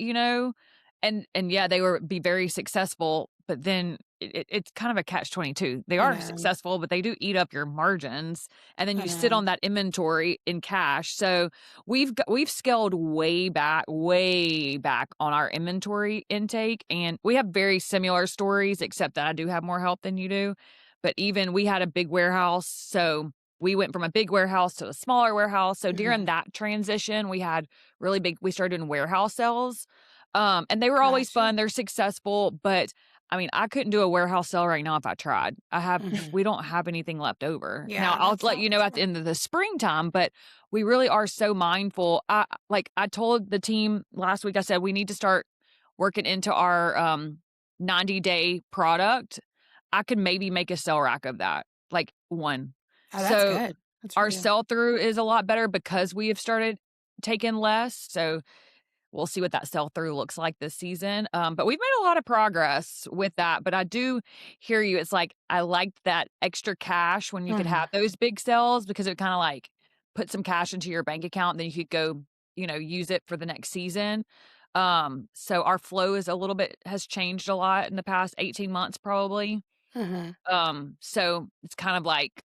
and yeah, they were be very successful, but then it's kind of a catch-22. They I are know. successful, but they do eat up your margins, and then I you sit know. on that inventory in cash, so we've scaled way back on our inventory intake, and we have very similar stories, except that I do have more help than you do. But even we had a big warehouse, so we went from a big warehouse to a smaller warehouse. So during Mhm. that transition, we started doing warehouse sales. And they were always Gotcha. fun. They're successful, but I mean, I couldn't do a warehouse sale right now if I tried. Mhm. We don't have anything left over. Now Yeah, I'll that's let not you know what's at the going. end of the springtime, but we really are so mindful. I told the team last week, I said we need to start working into our 90-day product. I could maybe make a sell rack of that, like one. Oh, that's So good. That's our really good. sell through is a lot better because we have started taking less. So we'll see what that sell through looks like this season. But we've made a lot of progress with that. But I do hear you. It's like I liked that extra cash when you could Mhm. have those big sales because it kind of like put some cash into your bank account, and then you could go, use it for the next season. So our flow has changed a lot in the past 18 months, probably. Mhm. So it's kind of like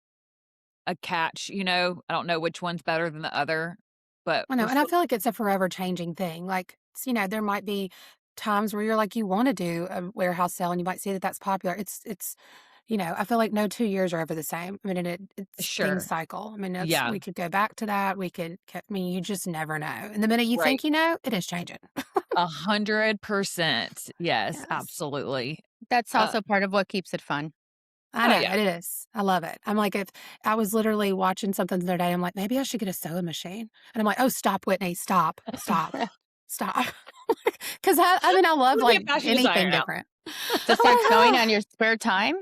a catch. I don't know which one's better than the other, but I know, we're and I still feel like it's a forever changing thing. Like, there might be times where you're like, you want to do a warehouse sale, and you might see that that's popular. I feel like no 2 years are ever the same. I mean, it's things sure. cycle. I mean, Yeah, we could go back to that. I mean, you just never know. And the minute you right. think you know, it is changing. 100%. Yes, Yes. absolutely. That's Uh, also part of what keeps it fun. I oh, know, yeah. it is. I love it. I'm like, if I was literally watching something the other day, I'm like, maybe I should get a sewing machine. And I'm like, oh, stop, Whitney, stop, stop, stop. Because I mean, I love Would be a like fashion anything designer now. different. To I'm start like, sewing oh. on your spare time?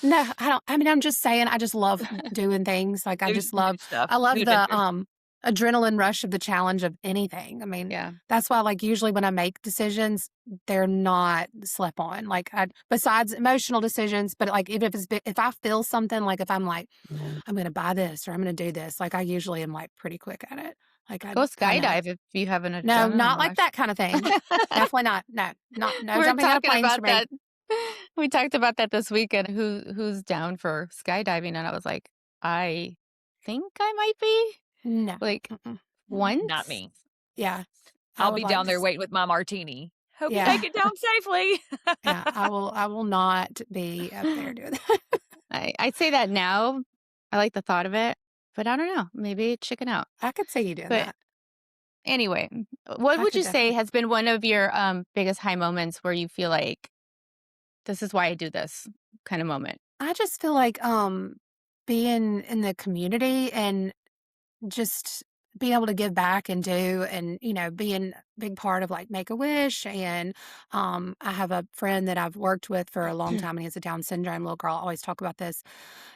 No, I don't. I mean, I'm just saying, I just love doing things. Like, New stuff, I new love the adventures. adrenaline rush of the challenge of anything. I mean, Yeah. that's why, like, usually when I make decisions, they're not slept on. Like, besides emotional decisions, but like, even if I feel something, like if I'm like, I'm going to buy this or I'm going to do this, like, I usually am like pretty quick at it. Like, Go I know. skydive if you have an No, adrenaline not like rush. that kind of thing. Definitely not. No, no We're jumping out of talking planes for about me. that. We talked about that this weekend. Who's down for skydiving? And I was like, I think I might be. No. Like Mm-mm, mm-mm. Not once. me. Yeah. I I'll would be like down to. there waiting with my martini. Hope you make Yeah. it down safely. Yeah, I will not be up there doing that. I'd say that now. I like the thought of it, but I don't know. Maybe chicken out. I could see you doing But that. anyway, what I would could you say definitely. has been one of your biggest high moments where you feel like this is why I do this kind of moment? I just feel like, being in the community and just being able to give back and do and, being a big part of, like, Make-A-Wish, and, I have a friend that I've worked with for a long time, and he has a Down syndrome little girl. I always talk about this,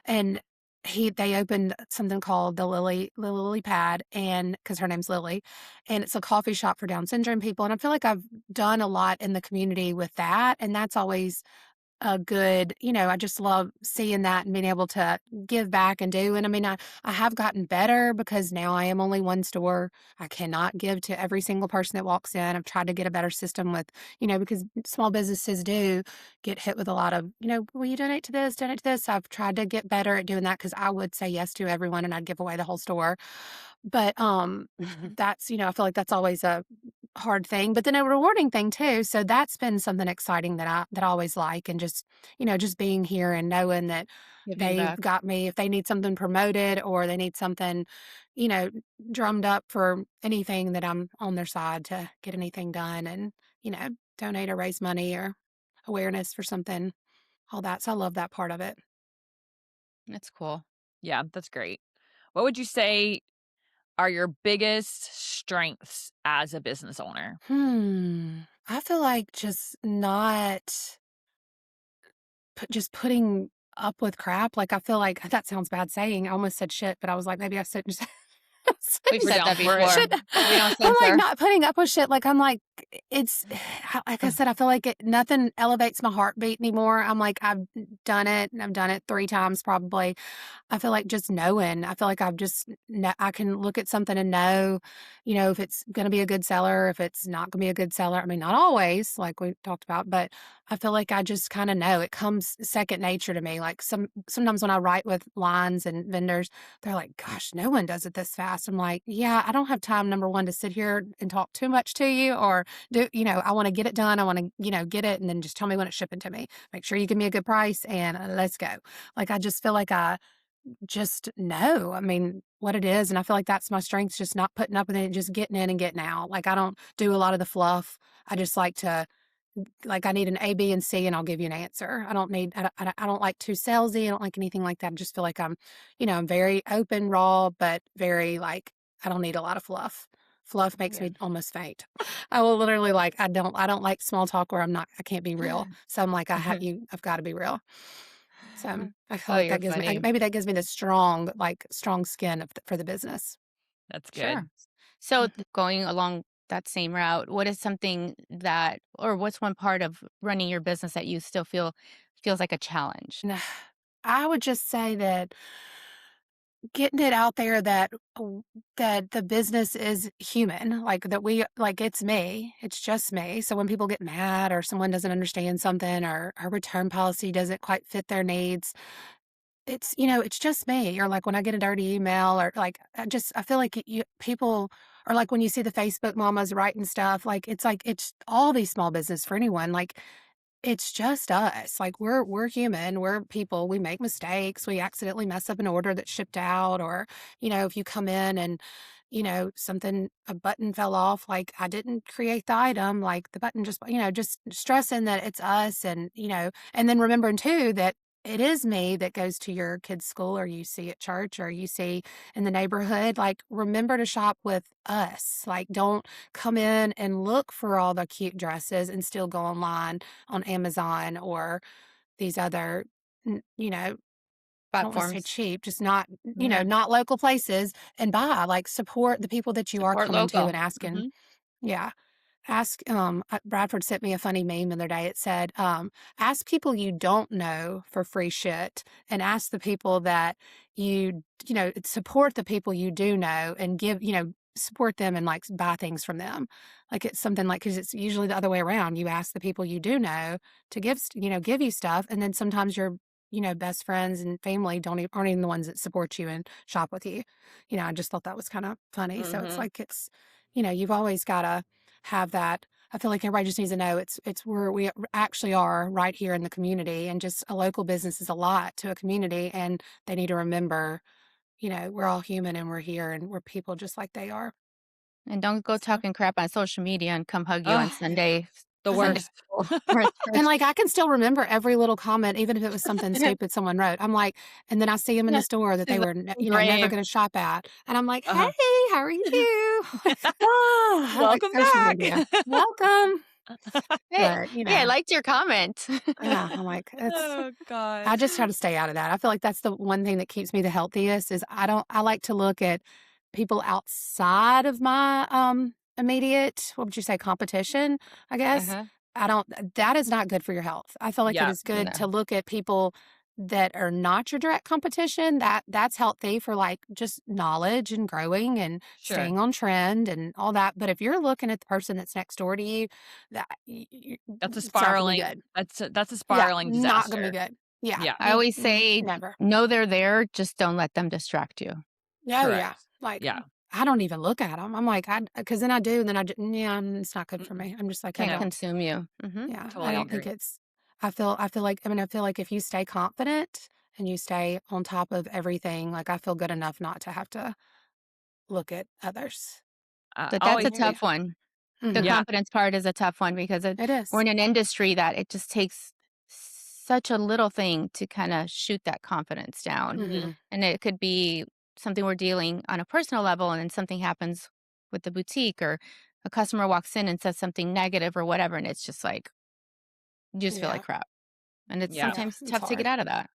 and they opened something called the Lily Pad, and because her name's Lily, and it's a coffee shop for Down syndrome people. And I feel like I've done a lot in the community with that, and that's always a good, I just love seeing that and being able to give back and do. And I mean, I have gotten better because now I am only one store. I cannot give to every single person that walks in. I've tried to get a better system with, because small businesses do get hit with a lot of, will you donate to this, donate to this? I've tried to get better at doing that because I would say yes to everyone and I'd give away the whole store. But that's, I feel like that's always a hard thing, but then a rewarding thing too. So that's been something exciting that I always like, and just, just being here and knowing that Giving they've back. got me if they need something promoted or they need something, you know, drummed up for anything, that I'm on their side to get anything done and, donate or raise money or awareness for something, all that. So I love that part of it. That's cool. Yeah, that's great. What would you say are your biggest strengths as a business owner? I feel like just not just putting up with crap. Like, I feel like that sounds bad saying. I almost said shit, but I was like, maybe I shouldn't just We've We're said down that for it. before. should. We don't I'm like censor. not putting up with shit. Like, I'm like, it's like I said, I feel like nothing elevates my heartbeat anymore. I'm like, I've done it, and I've done it 3 times probably. I feel like just knowing. I feel like I've just I can look at something and know, if it's going to be a good seller, if it's not going to be a good seller. I mean, not always, like we talked about, but I feel like I just kind of know. It comes second nature to me. Like sometimes when I write with lines and vendors, they're like, "Gosh, no one does it this fast." I'm like, "Yeah, I don't have time, number one, to sit here and talk too much to you, or do, I want to get it done. I want to, get it, and then just tell me when it's shipping to me. Make sure you give me a good price, and let's go." Like, I just feel like I just know, I mean, what it is, and I feel like that's my strength, just not putting up with it, just getting in and getting out. Like, I don't do a lot of the fluff. I just like to, like, I need an A, B, and C, and I'll give you an answer. I don't need, I don't like too salesy. I don't like anything like that. I just feel like I'm very open, raw, but very, like, I don't need a lot of fluff. Fluff makes me almost faint. I will literally, like, I don't like small talk where I can't be real. So I'm like, I've got to be real. So I feel Oh, like you're that gives me, funny. maybe that gives me the strong skin for the business. That's good. Sure. So going along that same route, what is something that, or what's one part of running your business that you still feels like a challenge? And I would just say that getting it out there that the business is human, like that it's me, it's just me. So when people get mad or someone doesn't understand something or our return policy doesn't quite fit their needs, it's just me. Or like when I get a dirty email, or like I feel like people, or like when you see the Facebook mamas writing stuff, like it's all these small business for anyone. Like, it's just us. Like, we're human, we're people, we make mistakes, we accidentally mess up an order that's shipped out, or, if you come in and, a button fell off, like, I didn't create the item, like the button just stressing that it's us, and, and then remembering too that it is me that goes to your kid's school, or you see at church, or you see in the neighborhood. Like, remember to shop with us. Like, don't come in and look for all the cute dresses and still go online on Amazon or these other, I don't want to say Platforms. cheap, just not, Yeah. not local places, and buy. Like, support the people that you are Support coming to local. and asking. Hmm. Yeah. Bradford sent me a funny meme the other day. It said, ask people you don't know for free shit, and ask the people that support the people you do know, and support them and like buy things from them. Like, it's something like, cause it's usually the other way around. You ask the people you do know to give you stuff. And then sometimes your, best friends and family aren't even the ones that support you and shop with you. I just thought that was kind of funny. So it's like, you've always got to have that. I feel like everybody just needs to know it's where we actually are, right here in the community, and just a local business is a lot to a community, and they need to remember, we're all human, and we're here, and we're people just like they are. And don't go So, talking crap on social media and come hug you on Oh, Sunday. the Sunday worst. school or at and church. like, I can still remember every little comment, even if it was something stupid someone wrote. I'm like, and then I see them in the store that She's they like were, never brave. going to shop at, and I'm like, hey, Uh-huh. how are you? Ah, I like welcome social back. media. Welcome. Hey, But, you hey, I know, liked your comment. yeah, I'm like, Oh I gosh. just try to stay out of that. I feel like that's the one thing that keeps me the healthiest is I like to look at people outside of my immediate, what would you say, competition, I guess. Uh-huh. I don't that is not good for your health. I feel like it Yeah, is good No. to look at people that are not your direct competition. That's healthy for like just knowledge and growing and sure. staying on trend and all that. But if you're looking at the person that's next door to you, That's a it's not gonna be spiraling good. that's a Yeah, spiraling not gonna be disaster. good. Yeah, Yeah, I always say, never. know they're there, just don't let them distract you. Oh, yeah. correct. Like, Yeah. I don't even look at them. I'm like, because then I do, and then yeah, it's not good for Mm-mm. me. I'm just like, I Can't No, don't consume you. yeah, I totally don't think agree. it's I feel like I mean, I feel like if you stay confident and you stay on top of everything, like, I feel good enough not to have to look at others. But I that's always a Yeah. tough one. The Mhm. yeah, confidence part is a tough one because It we're is. in an industry that it just takes such a little thing to kind of shoot that confidence down. mhm, Mhm. And it could be something we're dealing on a personal level, and then something happens with the boutique, or a customer walks in and says something negative or whatever. And it's just like, you just feel like Yeah. crap. And it's yeah. Yeah, sometimes it's tough to get hard. out of that.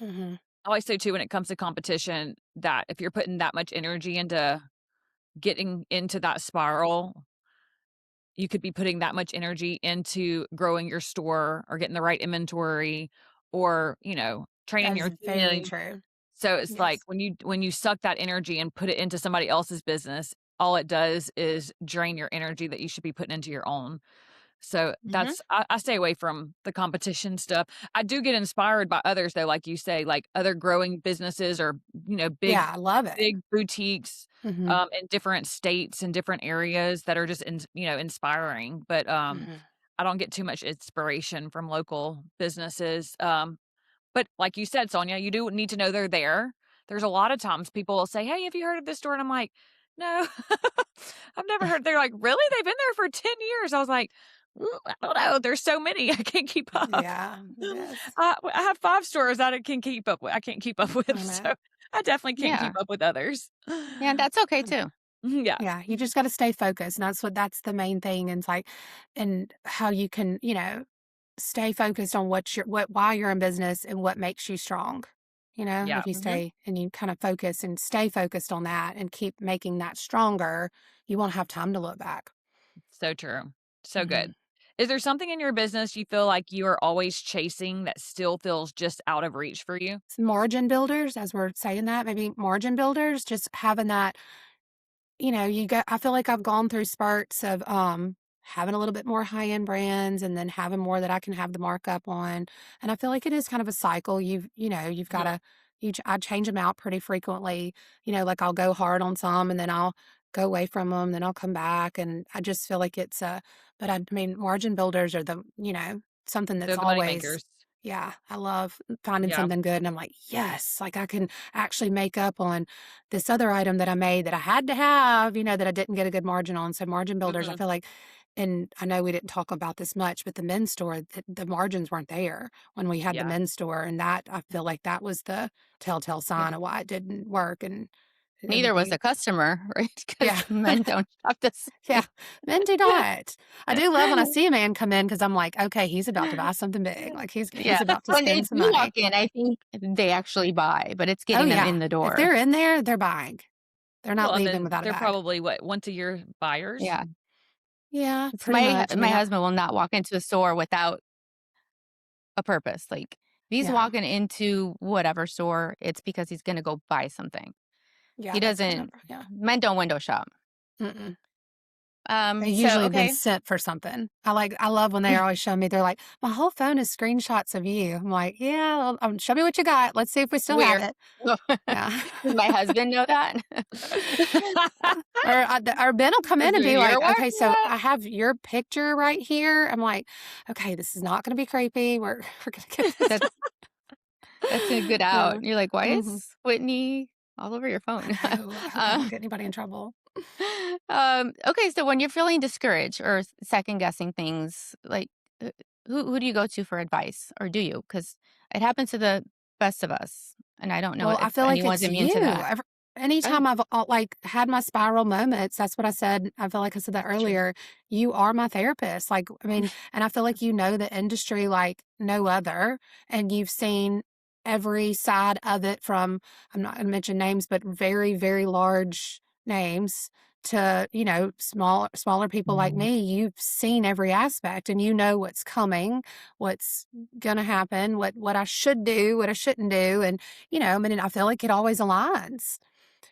Mhm. I always say too when it comes to competition that if you're putting that much energy into getting into that spiral, you could be putting that much energy into growing your store or getting the right inventory or, training That is your very team. true. So it's like Yes. when you suck that energy and put it into somebody else's business, all it does is drain your energy that you should be putting into your own. So Hmm. I stay away from the competition stuff. I do get inspired by others though, like you say, like other growing businesses or, big Yeah, I love it. big boutiques Mhm. in different states and different areas that are just inspiring. But Mhm. I don't get too much inspiration from local businesses. But like you said, Sonia, you do need to know they're there. There's a lot of times people will say, "Hey, have you heard of this store?" And I'm like, "No, I've never heard." They're like, "Really? They've been there for 10 years." I was like, I don't know. There's so many. I can't keep up. Yeah, it is. I have 5 stores that I can keep up with. I can't keep up with. I know. So I definitely can't Yeah. keep up with others. Yeah. And that's okay too. Yeah. Yeah, you just gotta stay focused, and that's the main thing, and it's like and how you can, stay focused on what why you're in business and what makes you strong. Yeah. If you Hmm. stay and you kind of focus and stay focused on that and keep making that stronger, you won't have time to look back. So true. So Mhm. good. Is there something in your business you feel like you are always chasing that still feels just out of reach for you? Margin builders, as we're saying that, maybe margin builders, just having that you go I feel like I've gone through spurts of, having a little bit more high-end brands and then having more that I can have the markup on, and I feel like it is kind of a cycle. You've Mhm. gotta I change them out pretty frequently. Like, I'll go hard on some, and then I'll go away from them. Then I'll come back, and I just feel like it's, but I mean, margin builders are something They're that's the money always makers. yeah, I love finding Yeah. something good, and I'm like, "Yes," like, I can actually make up on this other item that I made that I had to have, that I didn't get a good margin on. So margin builders, I Mhm. feel like, and I know we didn't talk about this much, but the men's store, the margins weren't there when we had the Yeah. men's store, and that I feel like that was the telltale Yeah. sign of why it didn't work, and it would Neither was be the customer, right? Because yeah. men don't shop the Yeah, same. men do not. I do love when I see a man come in because I'm like, okay, he's about to buy something big. Like he's Yeah. about to When they spend do some walk money. in, I think they actually buy, but it's Oh getting them in yeah, the if door. they're in there, they're buying. They're not Well, and leaving then without a they're bag. probably what, once a year buyers? Yeah. Yeah, It's pretty much. I my mean, husband will not walk into a store without a purpose. Like, if he's yeah. walking into whatever store, it's because he's gonna go buy something. He Yeah, that's kind of doesn't yeah. Men don't window shop. Mm-mm. They So usually have been okay. sent for something. I love when they're always showing me, they're like, "My whole phone is screenshots of you." I'm like, "Yeah, well, show me what you got. Let's see if we still have Where? it." Yeah. Does my husband know that? Or Ben will come in and be You're like, working "Okay, so it. I have your picture right here." I'm like, "Okay, this is not gonna be creepy. We're gonna get this." That's that's a good out. Yeah. You're like, "Why Mhm. is Whitney all over your I phone?" know. I hope I don't Uh, get anybody in trouble. okay, so when you're feeling discouraged or second guessing things, like, uh, who do you go to for advice, or do you? Because it happens to the best of us, and I don't know Well, I if feel like anyone's it's immune you. to that. anytime I've like had my spiral moments, that's what I said. I feel like I said that earlier. You are my therapist. Like, I mean, and I feel like you know the industry like no other, and you've seen every side of it from, I'm not going to mention names, but very, very large names to, you know, smaller people like me. You've seen every aspect and you know what's coming, what's going to happen, what I should do, what I shouldn't do. And, you know, I mean, I feel like it always aligns.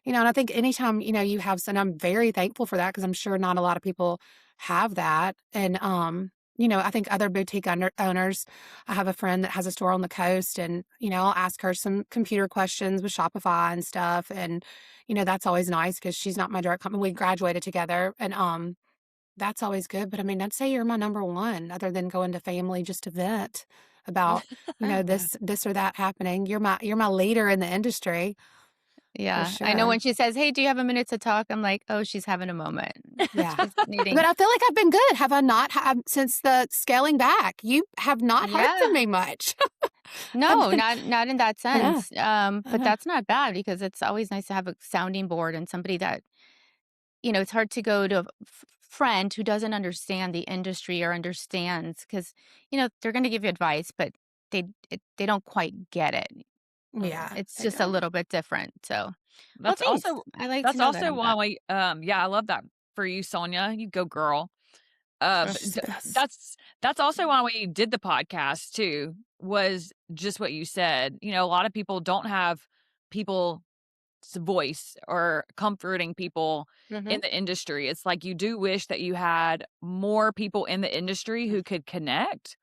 You know, and I think anytime, you know, you have, and I'm very thankful for that because I'm sure not a lot of people have that. And, you know, I think other boutique owners, I have a friend that has a store on the coast and, you know, I'll ask her some computer questions with Shopify and stuff. And, you know, that's always nice because she's not my direct company. We graduated together and, that's always good. But I mean, I'd say you're my number one other than going to family just to vent about, you know, this or that happening. You're my leader in the industry. For Yeah. I know sure. when she says, "Hey, do you have a minute to talk?" I'm like, "Oh, she's having a moment." Yeah. She's But needing I feel like I've been good. Have I not? Since the scaling back, you have not heard Yeah. from me much. I've No, been, not in that I know, sense. I But know. that's not bad because it's always nice to have a sounding board and somebody that, it's hard to go to a friend who doesn't understand the industry or understands because, they're going to give you advice, but they don't quite get it. Yeah, It's they just a don't. little bit different. So, well, That's thanks. also I like to that's know that also I'm why that. yeah, I love that for you, Sonia. You go girl. But She's the best. that's also why we did the podcast too, was just what you said. You know, a lot of people don't have people's voice or comforting people Hmm. in the industry. It's like you do wish that you had more people in the industry who could connect.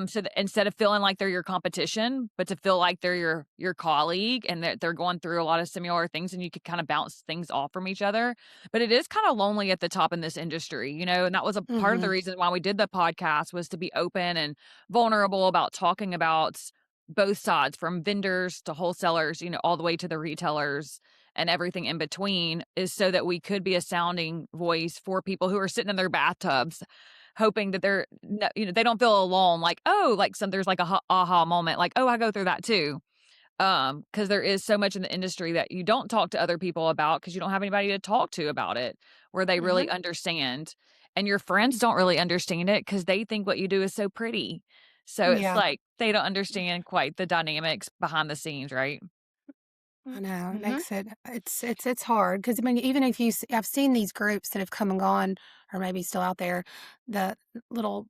So that instead of feeling like they're your competition, but to feel like they're your colleague and that they're going through a lot of similar things and you could kind of bounce things off from each other. But it is kind of lonely at the top in this industry, you know, and that was a part of the Mhm. reason why we did the podcast was to be open and vulnerable about talking about both sides from vendors to wholesalers, you know, all the way to the retailers and everything in between is so that we could be a sounding voice for people who are sitting in their bathtubs hoping that they don't feel alone, like, oh, like some there's like a aha moment, like, oh, I go through that too. Because there is so much in the industry that you don't talk to other people about because you don't have anybody to talk to about it where they really Mhm. understand. And your friends don't really understand it because they think what you do is so pretty. So it's Yeah, like they don't understand quite the dynamics behind the scenes, right? I know. It Hmm. makes it it's hard because I mean, even if I've seen these groups that have come and gone, or maybe still out there, the little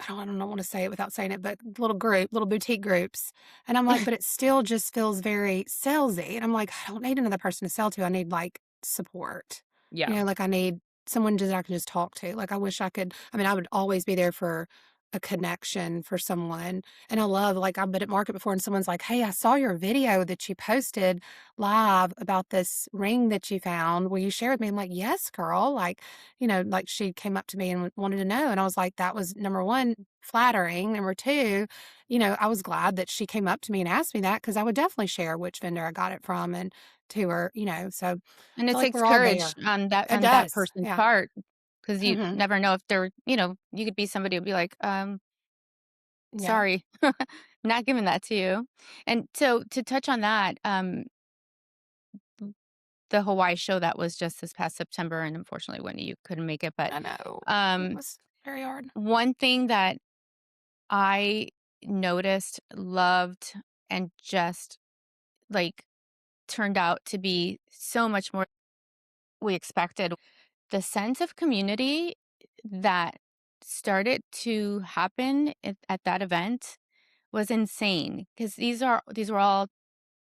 I don't want to say it without saying it, but little boutique groups. And I'm like, but it still just feels very salesy. And I'm like, I don't need another person to sell to. I need like support. You Yeah. know, like I need someone that I can just talk to. Like I wish I could, I mean, I would always be there for a connection for someone. And I love, like, I've been at market before and someone's like, hey, I saw your video that you posted live about this ring that you found. Will you share with me? I'm like, yes, girl. Like, you know, like she came up to me and wanted to know. And I was like, that was number one, flattering. Number two, you know, I was glad that she came up to me and asked me that because I would definitely share which vendor I got it from and to her, you know. So I And it feel like takes we're all courage there. on that It on that does. person's Yeah. part because you Hmm. never know if they're, you could be somebody who'd be like, Yeah. sorry, not giving that to you. And so to touch on that, the Hawaii show that was just this past September, and unfortunately, Whitney, you couldn't make it. But I know. It um, was very hard. one thing that I noticed, loved, and just like turned out to be so much more we expected. The sense of community that started to happen at that event was insane because these were all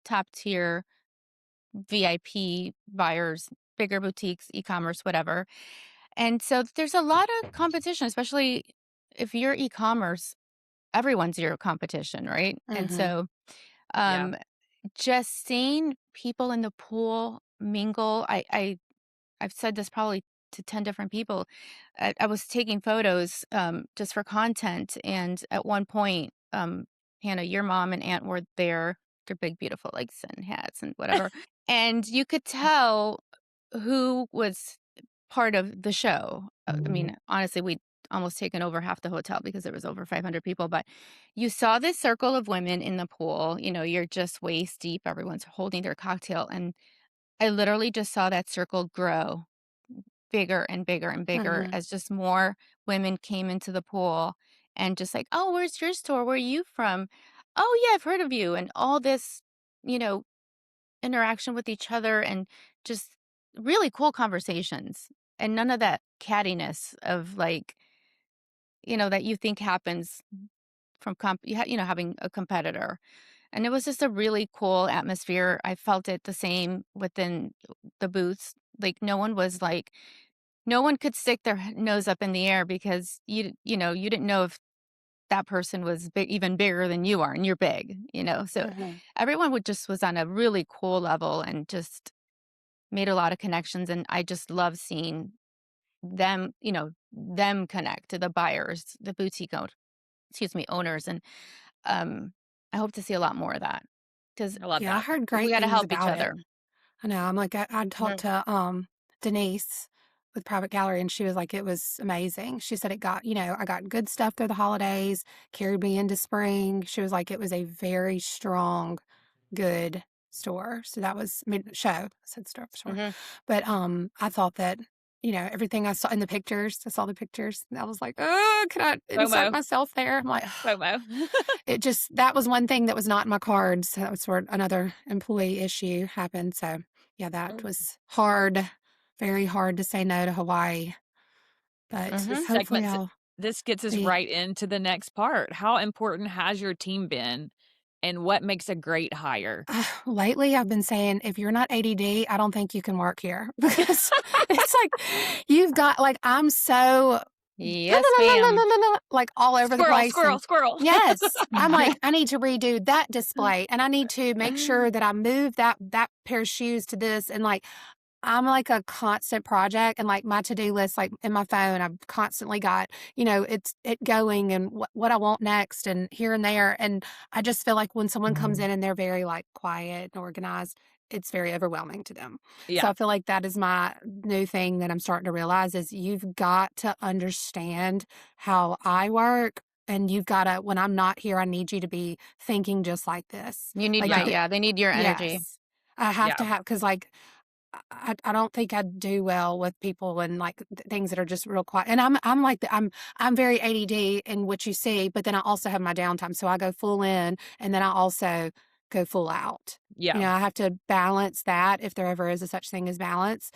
top tier VIP buyers, bigger boutiques, e-commerce, whatever. And so there's a lot of competition, especially if you're e-commerce, everyone's your competition, right? And Hmm. so Yeah. um just seeing people in the pool mingle, I've said this probably to 10 different people. I was taking photos just for content. And at one point, Hannah, your mom and aunt were there, their big, beautiful legs and hats and whatever. And you could tell who was part of the show. I mean, honestly, almost taken over half the hotel because there was over 500 people. But you saw this circle of women in the pool. You're just waist deep. Everyone's holding their cocktail. And I literally just saw that circle grow bigger and bigger and bigger Mhm. as just more women came into the pool and just like, oh, where's your store? Where are you from? Oh, yeah, I've heard of you. And all this, you know, interaction with each other and just really cool conversations. And none of that cattiness of like, that you think happens from having a competitor. And it was just a really cool atmosphere. I felt it the same within the booths. Like no one could stick their nose up in the air because you didn't know if that person was big, even bigger than you are, and you're big. So Mhm. everyone was on a really cool level and just made a lot of connections. And I just love seeing them connect to the buyers, the owners. And um, I hope to see a lot more of that because I love Yeah, I that. heard we great got to things help each about it. other. I know. I'm like, I talked Mhm. to Denise with Private Gallery, and she was like, it was amazing. She said it got, I got good stuff through the holidays, carried me into spring. She was like, it was a very strong, good store. So that was, I mean, show. I said store. Mhm. But I thought that, everything I saw in the pictures, I saw the pictures, and I was like, oh, can I insert FOMO. myself there? I'm like, FOMO. that was one thing that was not in my cards. That was where another employee issue happened. So yeah, that was hard, very hard to say no to Hawaii. But This Mhm. hopefully segment, I'll this gets us be. right into the next part. How important has your team been, and what makes a great hire? Lately, I've been saying, if you're not ADD, I don't think you can work here because it's like you've got like I'm so Yes, ma'am. like all over the Squirrel, place. squirrel, And squirrel. yes, I'm like, I need to redo that display and I need to make sure that I move that pair of shoes to this. And like, I'm like a constant project and like my to-do list, like in my phone, I've constantly got, it going and what I want next and here and there. And I just feel like when someone comes in and they're very like quiet and organized, it's very overwhelming to them. So Yeah. I feel like that is my new thing that I'm starting to realize is you've got to understand how I work. And you've got to, when I'm not here, I need you to be thinking just like this. You need Like, my Yeah. yeah, they need your energy. yes, I have Yeah. to have, because like, I don't think I do well with people and like things that are just real quiet. And I'm like I'm very ADD in what you see, but then I also have my downtime. So I go full in and then I also go full out. Yeah. I have to balance that if there ever is a such thing as balance.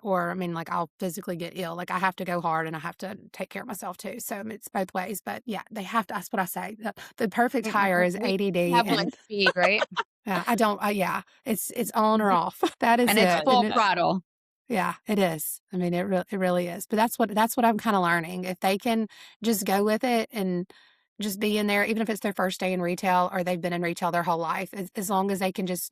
Or I mean, like I'll physically get ill. Like I have to go hard and I have to take care of myself too. So it's both ways. But yeah, they have to. That's what I say. The perfect hire is We ADD have one and speed, right? yeah, I don't. Yeah, it's on or off. That is And it's it. I And full love that. it's throttle. yeah, it is. I mean, it really is. But that's what I'm kind of learning. If they can just go with it and just be in there, even if it's their first day in retail or they've been in retail their whole life, as long as they can just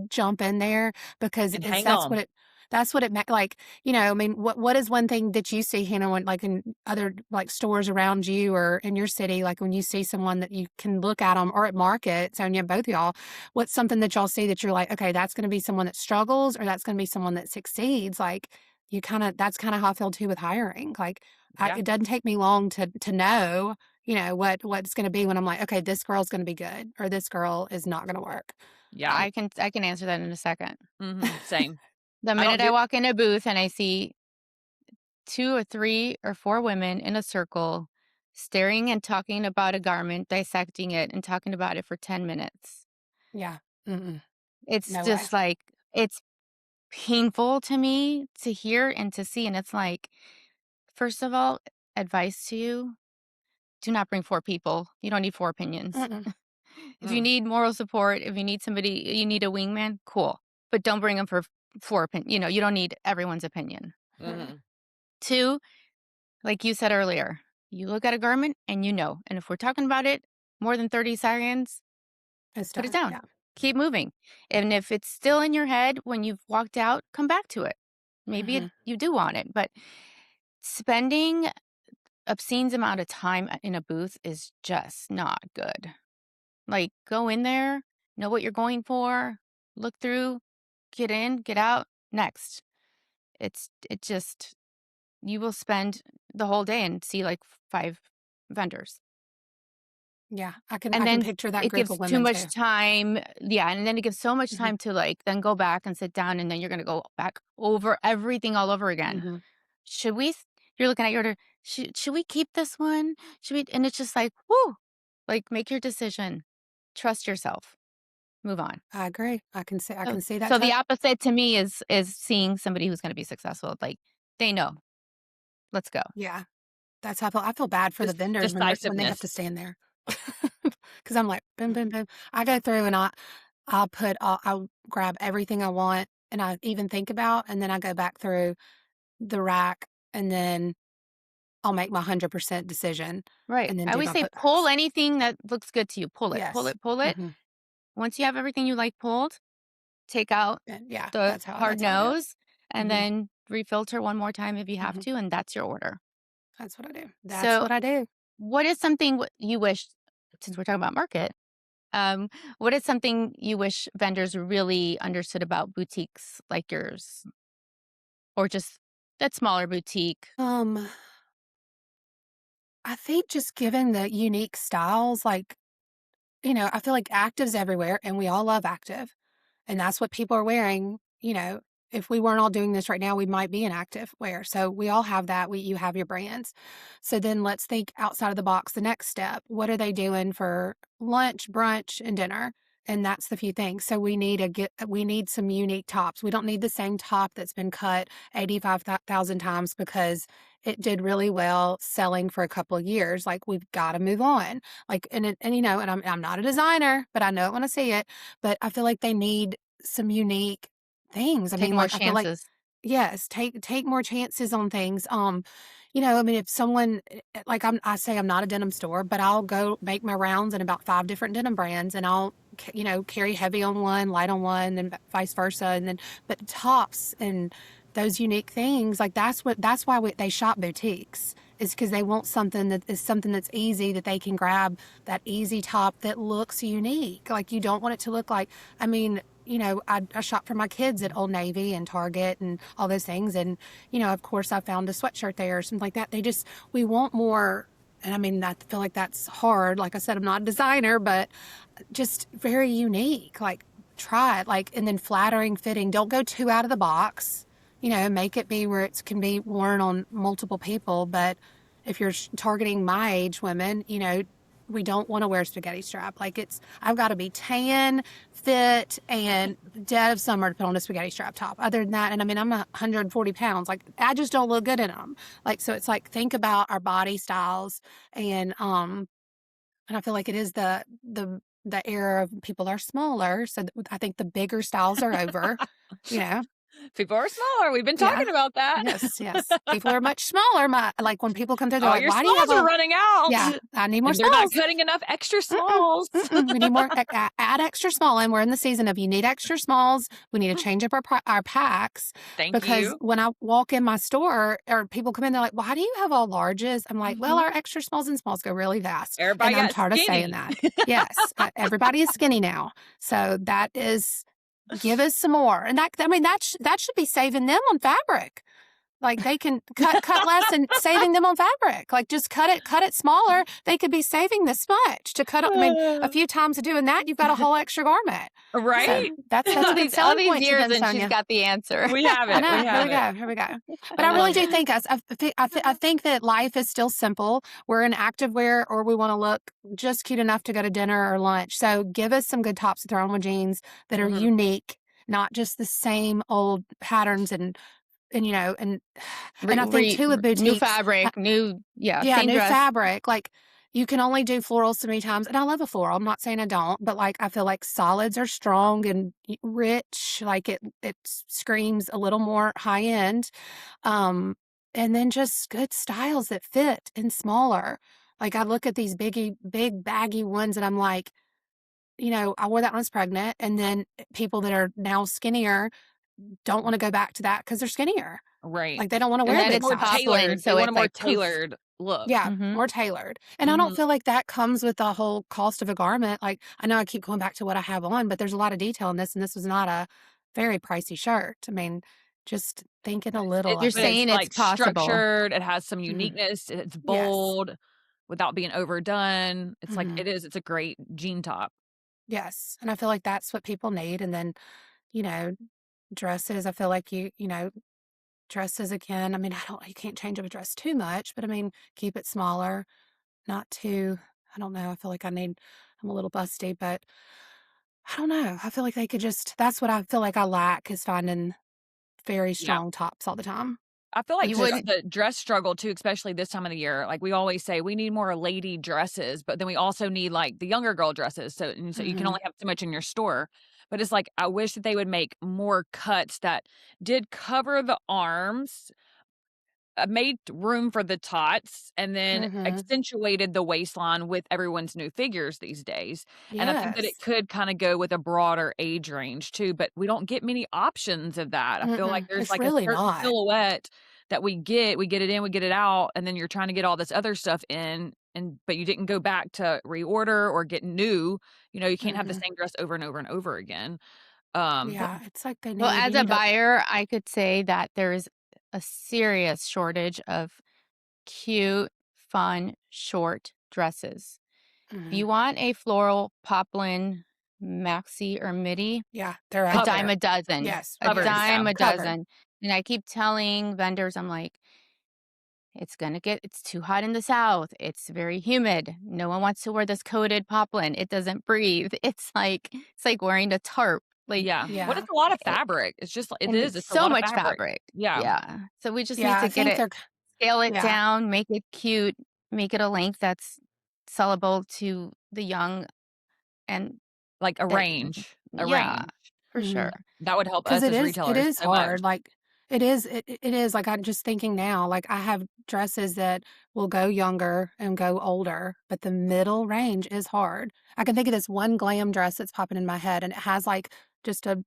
jump in there because And it's hang on. that's what it meant. Like, I mean, what is one thing that you see, Hannah, when like in other like stores around you or in your city, like when you see someone that you can look at them or at market, Sonia, both of y'all, what's something that y'all see that you're like, okay, that's going to be someone that struggles or that's going to be someone that succeeds? Like that's kind of how I feel too with hiring. Like Yeah. it doesn't take me long to know, what's going to be when I'm like, okay, this girl's going to be good or this girl is not going to work. Yeah. I can answer that in a second. Same. The I don't minute I do walk in a booth and I see 2 or 3 or 4 women in a circle staring and talking about a garment, dissecting it and talking about it for 10 minutes. Yeah. Mm-mm. It's No way. just like it's painful to me to hear and to see, and it's like, first of all, advice to you, do not bring 4 people. You don't need 4 opinions. Mm-mm. If you need moral support, if you need somebody, you need a wingman, cool. But don't bring them for 4 opinion. You don't need everyone's opinion. Mm-hmm. 2, like you said earlier, you look at a garment and you know. And if we're talking about it more than 30 seconds, It's put it done. down. Yeah. Keep moving. And if it's still in your head when you've walked out, come back to it. Maybe Mm-hmm. you do want it, but spending obscene amount of time in a booth is just not good. Like go in there, know what you're going for, look through, get in, get out, next. It just you will spend the whole day and see like 5 vendors. Yeah, And I can then picture that it group gives of too women much too. time. Yeah, and then it gives so much Mhm, time to like then go back and sit down and then you're gonna go back over everything all over again. mhm. Should we you're looking at your order, should we keep this one? Should we and it's just like, whoo, like make your decision. Trust yourself. Move on. I agree. I So can see that so the too. opposite to me is seeing somebody who's gonna be successful. Like they know. Let's go. Yeah, that's how I feel bad for the vendors when they have Decisiveness. to stand there. Because 'Cause I'm like, "Boom, boom, boom." I go through and I'll grab everything I want and I even think about, and then I go back through the rack, and then I'll make my 100% decision Right. and then I do always my say pull putbacks. anything that looks good to you. Pull it, pull Yes. it, pull it. Mhm. Once you have everything you like pulled, take out And yeah, the hard that's how I do it. nose and Mhm, then refilter one more time if you have mhm. to, and that's your order. That's what I do. That's So, what I do. what is something you wish, since we're talking about market, um, what is something you wish vendors really understood about boutiques like yours, or just that smaller boutique? Um, I think just given the unique styles, like, I feel like active's everywhere and we all love active. And that's what people are wearing. If we weren't all doing this right now, we might be in active wear. So we all have that. You have your brands. So then let's think outside of the box. The next step, what are they doing for lunch, brunch, and dinner? And that's the few things. So we need some unique tops. We don't need the same top that's been cut 85,000 times because it did really well selling for a couple of years. Like we've got to move on. Like, and I'm not a designer, but I know it when I see it. But I feel like they need some unique things. I Take mean, more like, I feel like chances. yes, take more chances on things. I mean, if someone like I say I'm not a denim store, but I'll go make my rounds in about 5 different denim brands and I'll carry heavy on one, light on one, and vice versa. And then but tops and those unique things, like that's why they shop boutiques. Is because they want something that's easy that they can grab, that easy top that looks unique. Like you don't want it to look like, I mean, I shop for my kids at Old Navy and Target and all those things. And, of course I found a sweatshirt there or something like that. We want more. And I mean, I feel like that's hard. Like I said, I'm not a designer, but just very unique. Like try it, like, and then flattering fitting. Don't go too out of the box. Make it be where it can be worn on multiple people. But if you're targeting my age women, we don't want to wear spaghetti strap. Like I've got to be tan, fit, and dead of summer to put on a spaghetti strap top. Other than that, and I mean, I'm 140 pounds. Like I just don't look good in them. Like, so it's like, think about our body styles and I feel like it is the era of people are smaller. So I think the bigger styles are over, you know? People are smaller. We've been Yeah. talking about that. Yes, yes. People are much smaller. Like when people come through, they're All like, your why do you have smalls are a, running out. yeah, I need more And they're not smalls. cutting enough extra Mm-mm, smalls. mm-mm. We need more, add extra small in. We're in the season of you need extra smalls. We need to change up our packs Thank because you. when I walk in my store or people come in, they're like, why do you have all larges? I'm like, well, Mhm. our extra smalls and smalls go really fast. Everybody And I'm got tired of saying skinny. that. Yes, everybody is skinny now. So that is, give us some more. And that should be saving them on fabric. Like they can cut less and saving them on fabric. Like just cut it smaller. They could be saving this much to cut. I mean, a few times of doing that, you've got a whole extra garment. So Right? that's a good All selling these point to years them, and she's Sonia. got the answer. We have I it. We know. have it. Here we go. But I I really love do it. think I think that life is still simple. We're in activewear, or we want to look just cute enough to go to dinner or lunch. So give us some good tops to throw on with jeans that are Mhm. unique, not just the same old patterns and and I think too with New boutiques, fabric, yeah, same new dress. fabric. Like you can only do florals so many times, and I love a floral. I'm not saying I don't, but like I feel like solids are strong and rich. Like it screams a little more high end, and then just good styles that fit and smaller. Like I look at these big baggy ones, and I'm like, I wore that when I was pregnant, and then people that are now skinnier don't want to go back to that because they're skinnier. Right. Like they don't want to And wear then big it's More sizes. toppling, tailored. They so want a it's more like poof. tailored look. Yeah, Mhm. more tailored. And I don't Mhm. feel like that comes with the whole cost of a garment. Like I know I keep going back to what I have on, but there's a lot of detail in this, and this was not a very pricey shirt. I mean, just thinking a little, I You're But think. it's, saying it's like, possible. structured, it has some Mhm. uniqueness, it's Yes. bold without being overdone. It's like Mhm. it's a great jean top. Yes, and I feel like that's what people need, and then, you know, dresses, I feel like dresses again, I mean, you can't change up a dress too much, but I mean, keep it smaller, not too I don't know, I feel like I'm a little busty, but I don't know, I feel like they could just that's what I feel like I lack is finding very Yeah. strong tops all the time. I feel like You this wouldn't the dress struggle too, especially this time of the year. Like we always say, we need more lady dresses, but then we also need like the younger girl dresses. So you can Mhm. only have so much in your store. But it's like I wish that they would make more cuts that did cover the arms, made room for the tots, and then Mhm. accentuated the waistline with everyone's new figures these days. And I think that it Yes. could kind of go with a broader age range too, but we don't get many options of that. I feel like Mm-mm, there's it's like a really certain not. silhouette that we get it in, we get it out, and then you're trying to get all this other stuff in, and but you didn't go back to reorder or get new. You can't have the Mhm. same dress over and over and over again. But Yeah, it's like Well, you as a need to buyer, I could say that there's a serious shortage of cute, fun, short dresses. If Mhm. you want a floral poplin maxi or midi, Yeah, they're a out dime covered, a there. dozen, Yes, a covered, yes, yeah. dime a covered. dozen. And I keep telling vendors, I'm like, it's too hot in the South. It's very humid. No one wants to wear this coated poplin. It doesn't breathe. It's like wearing a tarp. Like, Yeah. What Yeah. it's a lot of eh, fabric. It's just it and is, it's it's a so lot of much fabric. fabric. Yeah. Yeah. So we just need Yeah, I to think they're scale it yeah. down, make it cute, make it a length that's sellable to the young and Like a that range, a yeah, range. for sure. Mhm. That would help 'Cause us as it retailers is so much. hard, like, it is, like, I'm just thinking now, like, I have dresses that will go younger and go older, but the middle range is hard. I can think of this one glam dress that's popping in my head, and it has, like, just a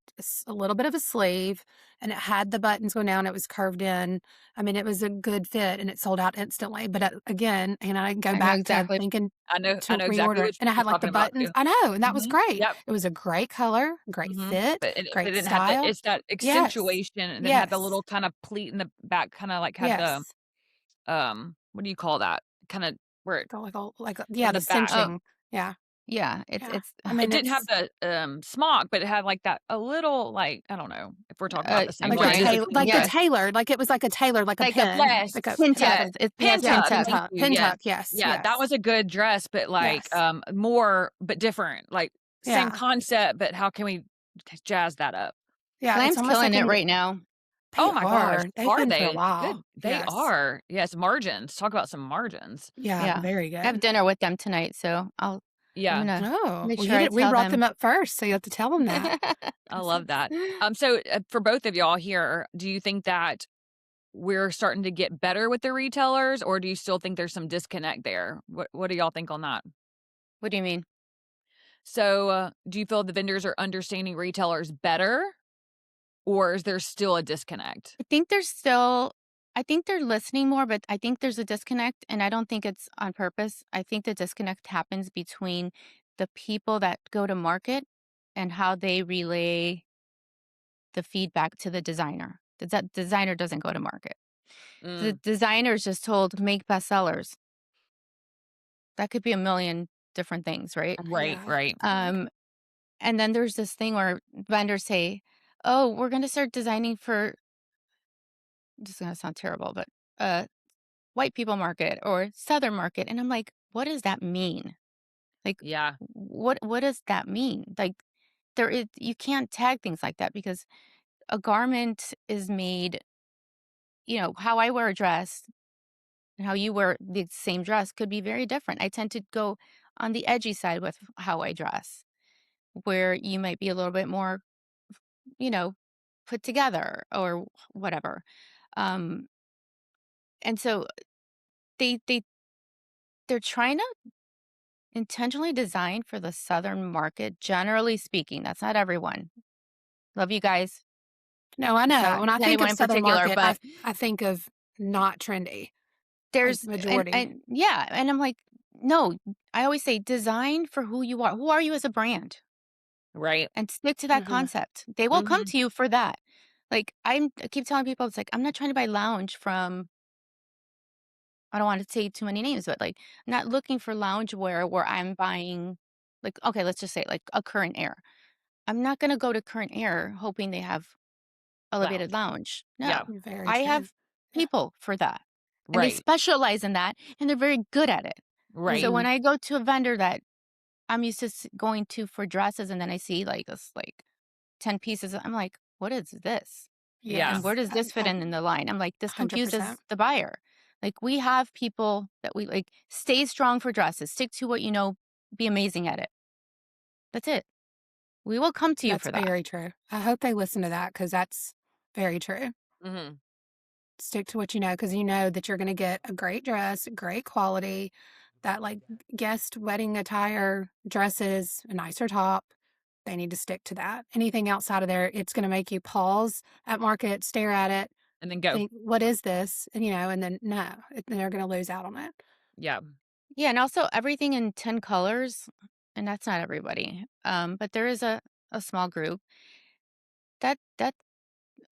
little bit of a sleeve, and it had the buttons going down, it was curved in. I mean, it was a good fit, and it sold out instantly, but, again, and I go I know back to exactly. thinking I to know exactly reorder it, which and I you're had, like, the talking about buttons too. I know, and that was Mhm. great. Yep. It was a great color, great Mhm. fit, But it great didn't have style. it's that Yes. accentuation, and then had the Yes. little kinda pleat in the back, kinda like had the, Yes. what do you call that? Kinda where it Go in yeah, the the back. Oh, cinching. Yeah, yeah, yeah. it's I It mean, didn't have it's the, smock, but it had like that a little, like, I don't know if we're talking about the same I'm like one. the It is trying a to clean like the yes, dress. tailored, like it was like a tailored, like a like a pin, Yes, like a pin tuck. yes. It Pin has pin tuck, pin tuck. thank tuck, you, pin yes. tuck. Yes, Yeah, that yes, was a good dress, but, like, yes. more but different, like, same Yeah, concept, but how can we jazz that up? yeah. It's Glam's almost killing like it when you right now. they Oh my gosh, are. They've are been for a they? Good, while. they Yes. are. Yes, margins, talk about some margins. Yeah, Yeah. very I have good. dinner with them tonight, so I'm Yeah, gonna Oh, make well, sure I we tell brought them. them up first, so you have to tell them that. I love that. So, for both of y'all here, do you think that we're starting to get better with the retailers, or do you still think there's some disconnect there? What do y'all think on that? What do you mean? So, do you feel the vendors are understanding retailers better, or is there still a disconnect? I think they're listening more, but I think there's a disconnect, and I don't think it's on purpose. I think the disconnect happens between the people that go to market and how they relay the feedback to the designer. The designer doesn't go to market. The Mm, designer is just told, "Make bestsellers." That could be a million different things, right? right, Yeah, right. Um, and then there's this thing where vendors say, "Oh, we're gonna start designing for," this is gonna sound terrible, but, uh white people market or southern market, and I'm like, what does that mean? Like, Yeah, what does that mean? Like, you can't tag things like that because a garment is made, how I wear a dress and how you wear the same dress could be very different. I tend to go on the edgy side with how I dress, where you might be a little bit more, you know, put together or whatever. Um, and so they they're trying to intentionally designed for the Southern market, generally speaking. That's not everyone. Love you guys. no, I It's know. not When I think anyone of in Southern particular, market, but I think of not trendy, like there's majority. and yeah, and I'm like, no, I always say design for who you are. Who are you as a brand? right. And stick to that Mhm. concept. They will come Mhm. to you for that. Like, I keep telling people, it's like, I'm not trying to buy lounge from, I don't want to say too many names, but like, I'm not looking for loungewear where I'm buying, like, okay, let's just say like a Current Air. I'm not going to go to Current Air hoping they have elevated Lounge. lounge. Yeah. No, Very I true. have Yeah. people for that. And they Right. specialize in that and they're very good at it. So Right. when I go to a vendor that I'm used to going to for dresses and then I see like this, like 10 pieces, I'm like, what is this? Yeah. And where Yes. does this fit in the line? I'm like, this 100%. confuses the buyer. Like, we have people that we like, stay strong for dresses, stick to what you know, be amazing at it. That's it. We will come to you That's for that. very true. I hope they listen to that because that's very true. Mm-hmm. Stick to what you know because you know that you're going to get a great dress, great quality, that like guest wedding attire dresses, a nicer top. They need to stick to that. Anything outside of there, it's going to make you pause at market, stare at it, And then go. think, what is this? And, and then no, they're going to lose out on it. Yeah. Yeah. And also everything in 10 colors, and that's not everybody. But there is a small group that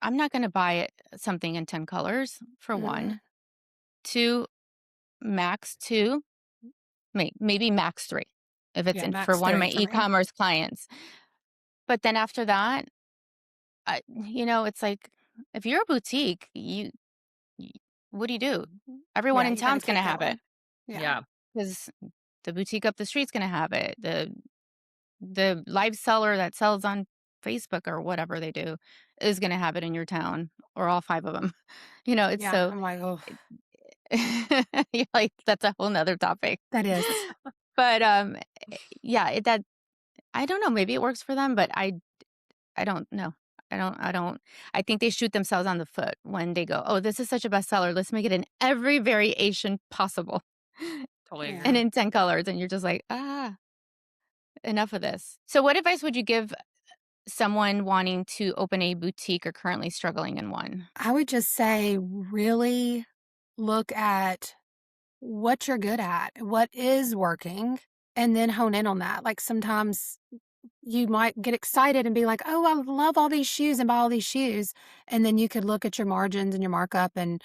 I'm not going to buy it, something in 10 colors for Mm, one, two, max two, maybe max three if it's yeah, in for max one of three my for me. e-commerce clients. But then after that, it's like, if you're a boutique, y what do you do? Everyone Yeah, in you got to town's gonna keep have it going. Yeah. Yeah. because the boutique up the street's gonna have it. The live seller that sells on Facebook or whatever they do is gonna have it in your town, or all 5 of them. It's Yeah. so I'm like, oh, you're like, that's a whole 'nother topic. that is. But, yeah, that I don't know, maybe it works for them, but I don't know. I don't I think they shoot themselves on the foot when they go, "Oh, this is such a bestseller. Let's make it in every variation possible Totally and Yeah. agree. in 10 colors." And you're just like, enough of this." So what advice would you give someone wanting to open a boutique or currently struggling in one? I would just say, really look at what you're good at, what is working, and then hone in on that. Like sometimes you might get excited and be like, oh, I love all these shoes and buy all these shoes. And then you could look at your margins and your markup and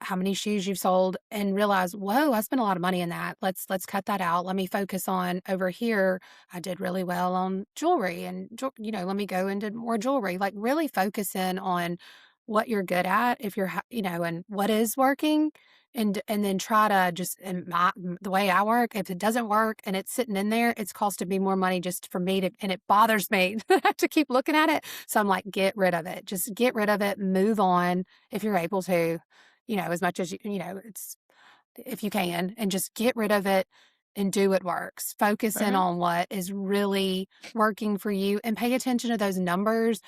how many shoes you've sold and realize, whoa, I spent a lot of money in that. Let's cut that out. Let me focus on over here. I did really well on jewelry and let me go into more jewelry. Like really focus in on what you're good at if you're and what is working and then try to just the way I work, if it doesn't work and it's sitting in there, it's costing me more money just for me to and it bothers me to keep looking at it. So I'm like, get rid of it. Just get rid of it, move on if you're able to as much as it's if you can, and just get rid of it and do what works. Focus in Mhm, on what is really working for you and pay attention to those numbers,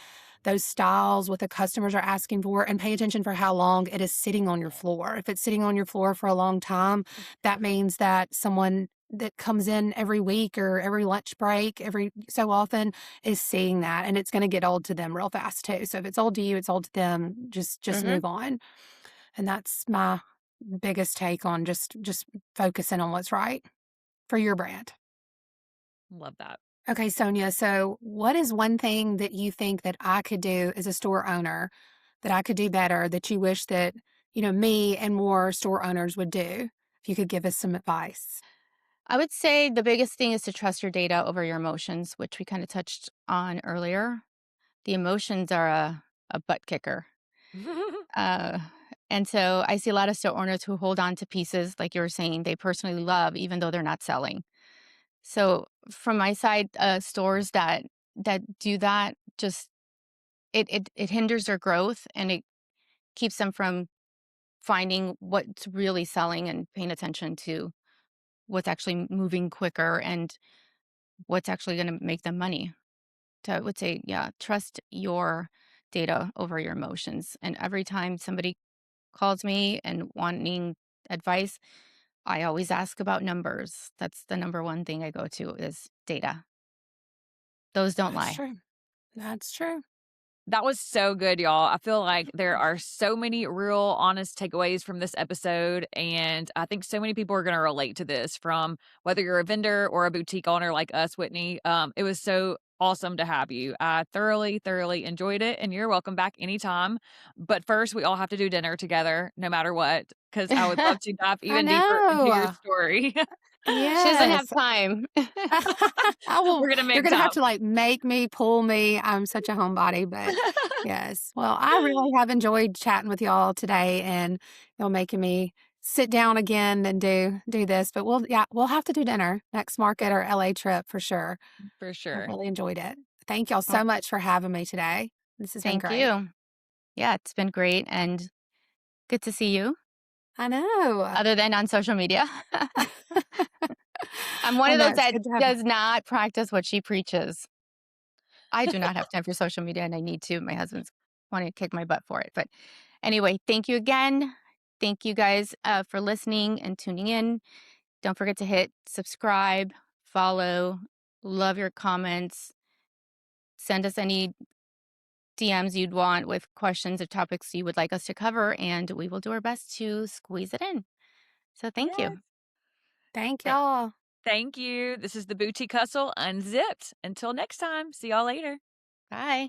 those styles, what the customers are asking for, and pay attention for how long it is sitting on your floor. If it's sitting on your floor for a long time, that means that someone that comes in every week or every lunch break, every so often is seeing that and it's going to get old to them real fast too. So if it's old to you, it's old to them. Just mhm. move on. And that's my biggest take on just focusing on what's right for your brand. Love that. Okay, Sonia, so what is one thing that you think that I could do as a store owner that I could do better that you wish that, me and more store owners would do? If you could give us some advice. I would say the biggest thing is to trust your data over your emotions, which we kind of touched on earlier. The emotions are a butt kicker. Uh, and so I see a lot of store owners who hold on to pieces, like you were saying, they personally love, even though they're not selling. So from my side, stores that do that, just it hinders their growth and it keeps them from finding what's really selling and paying attention to what's actually moving quicker and what's actually going to make them money. So I would say, yeah, trust your data over your emotions. And every time somebody calls me and wanting advice, I always ask about numbers. That's the number one thing I go to is data. Those don't That's lie. true. That's true. That was so good, y'all. I feel like there are so many real honest takeaways from this episode. And I think so many people are going to relate to this from whether you're a vendor or a boutique owner like us, Whitney. It was so awesome to have you. I thoroughly, thoroughly enjoyed it, and you're welcome back anytime. But first, we all have to do dinner together, no matter what, because I would love to dive I even deeper into your know. story. She doesn't have Yes. time. I will. We're gonna You're make gonna have time. to like make me, pull me. I'm such a homebody, but yes. Well, I really have enjoyed chatting with y'all today, and y'all making me sit down again and do this. But we'll have to do dinner next market or LA trip for sure. For I sure. really enjoyed it. Thank y'all Well, so much for having me today. This has been thank great. you. Yeah, it's been great and good to see you, I know. other than on social media. I'm one I of know. those It's that good to have. does not practice what she preaches. I do not have time for social media, and I need to. My husband's wanting to kick my butt for it. But anyway, thank you again. Thank you guys for listening and tuning in. Don't forget to hit subscribe, follow, love your comments. Send us any DMs you'd want with questions or topics you would like us to cover, and we will do our best to squeeze it in. So thank Yes. you. Thank Th- y'all. Thank you. This is the Boutique Hustle Unzipped. Until next time, see y'all later. Bye.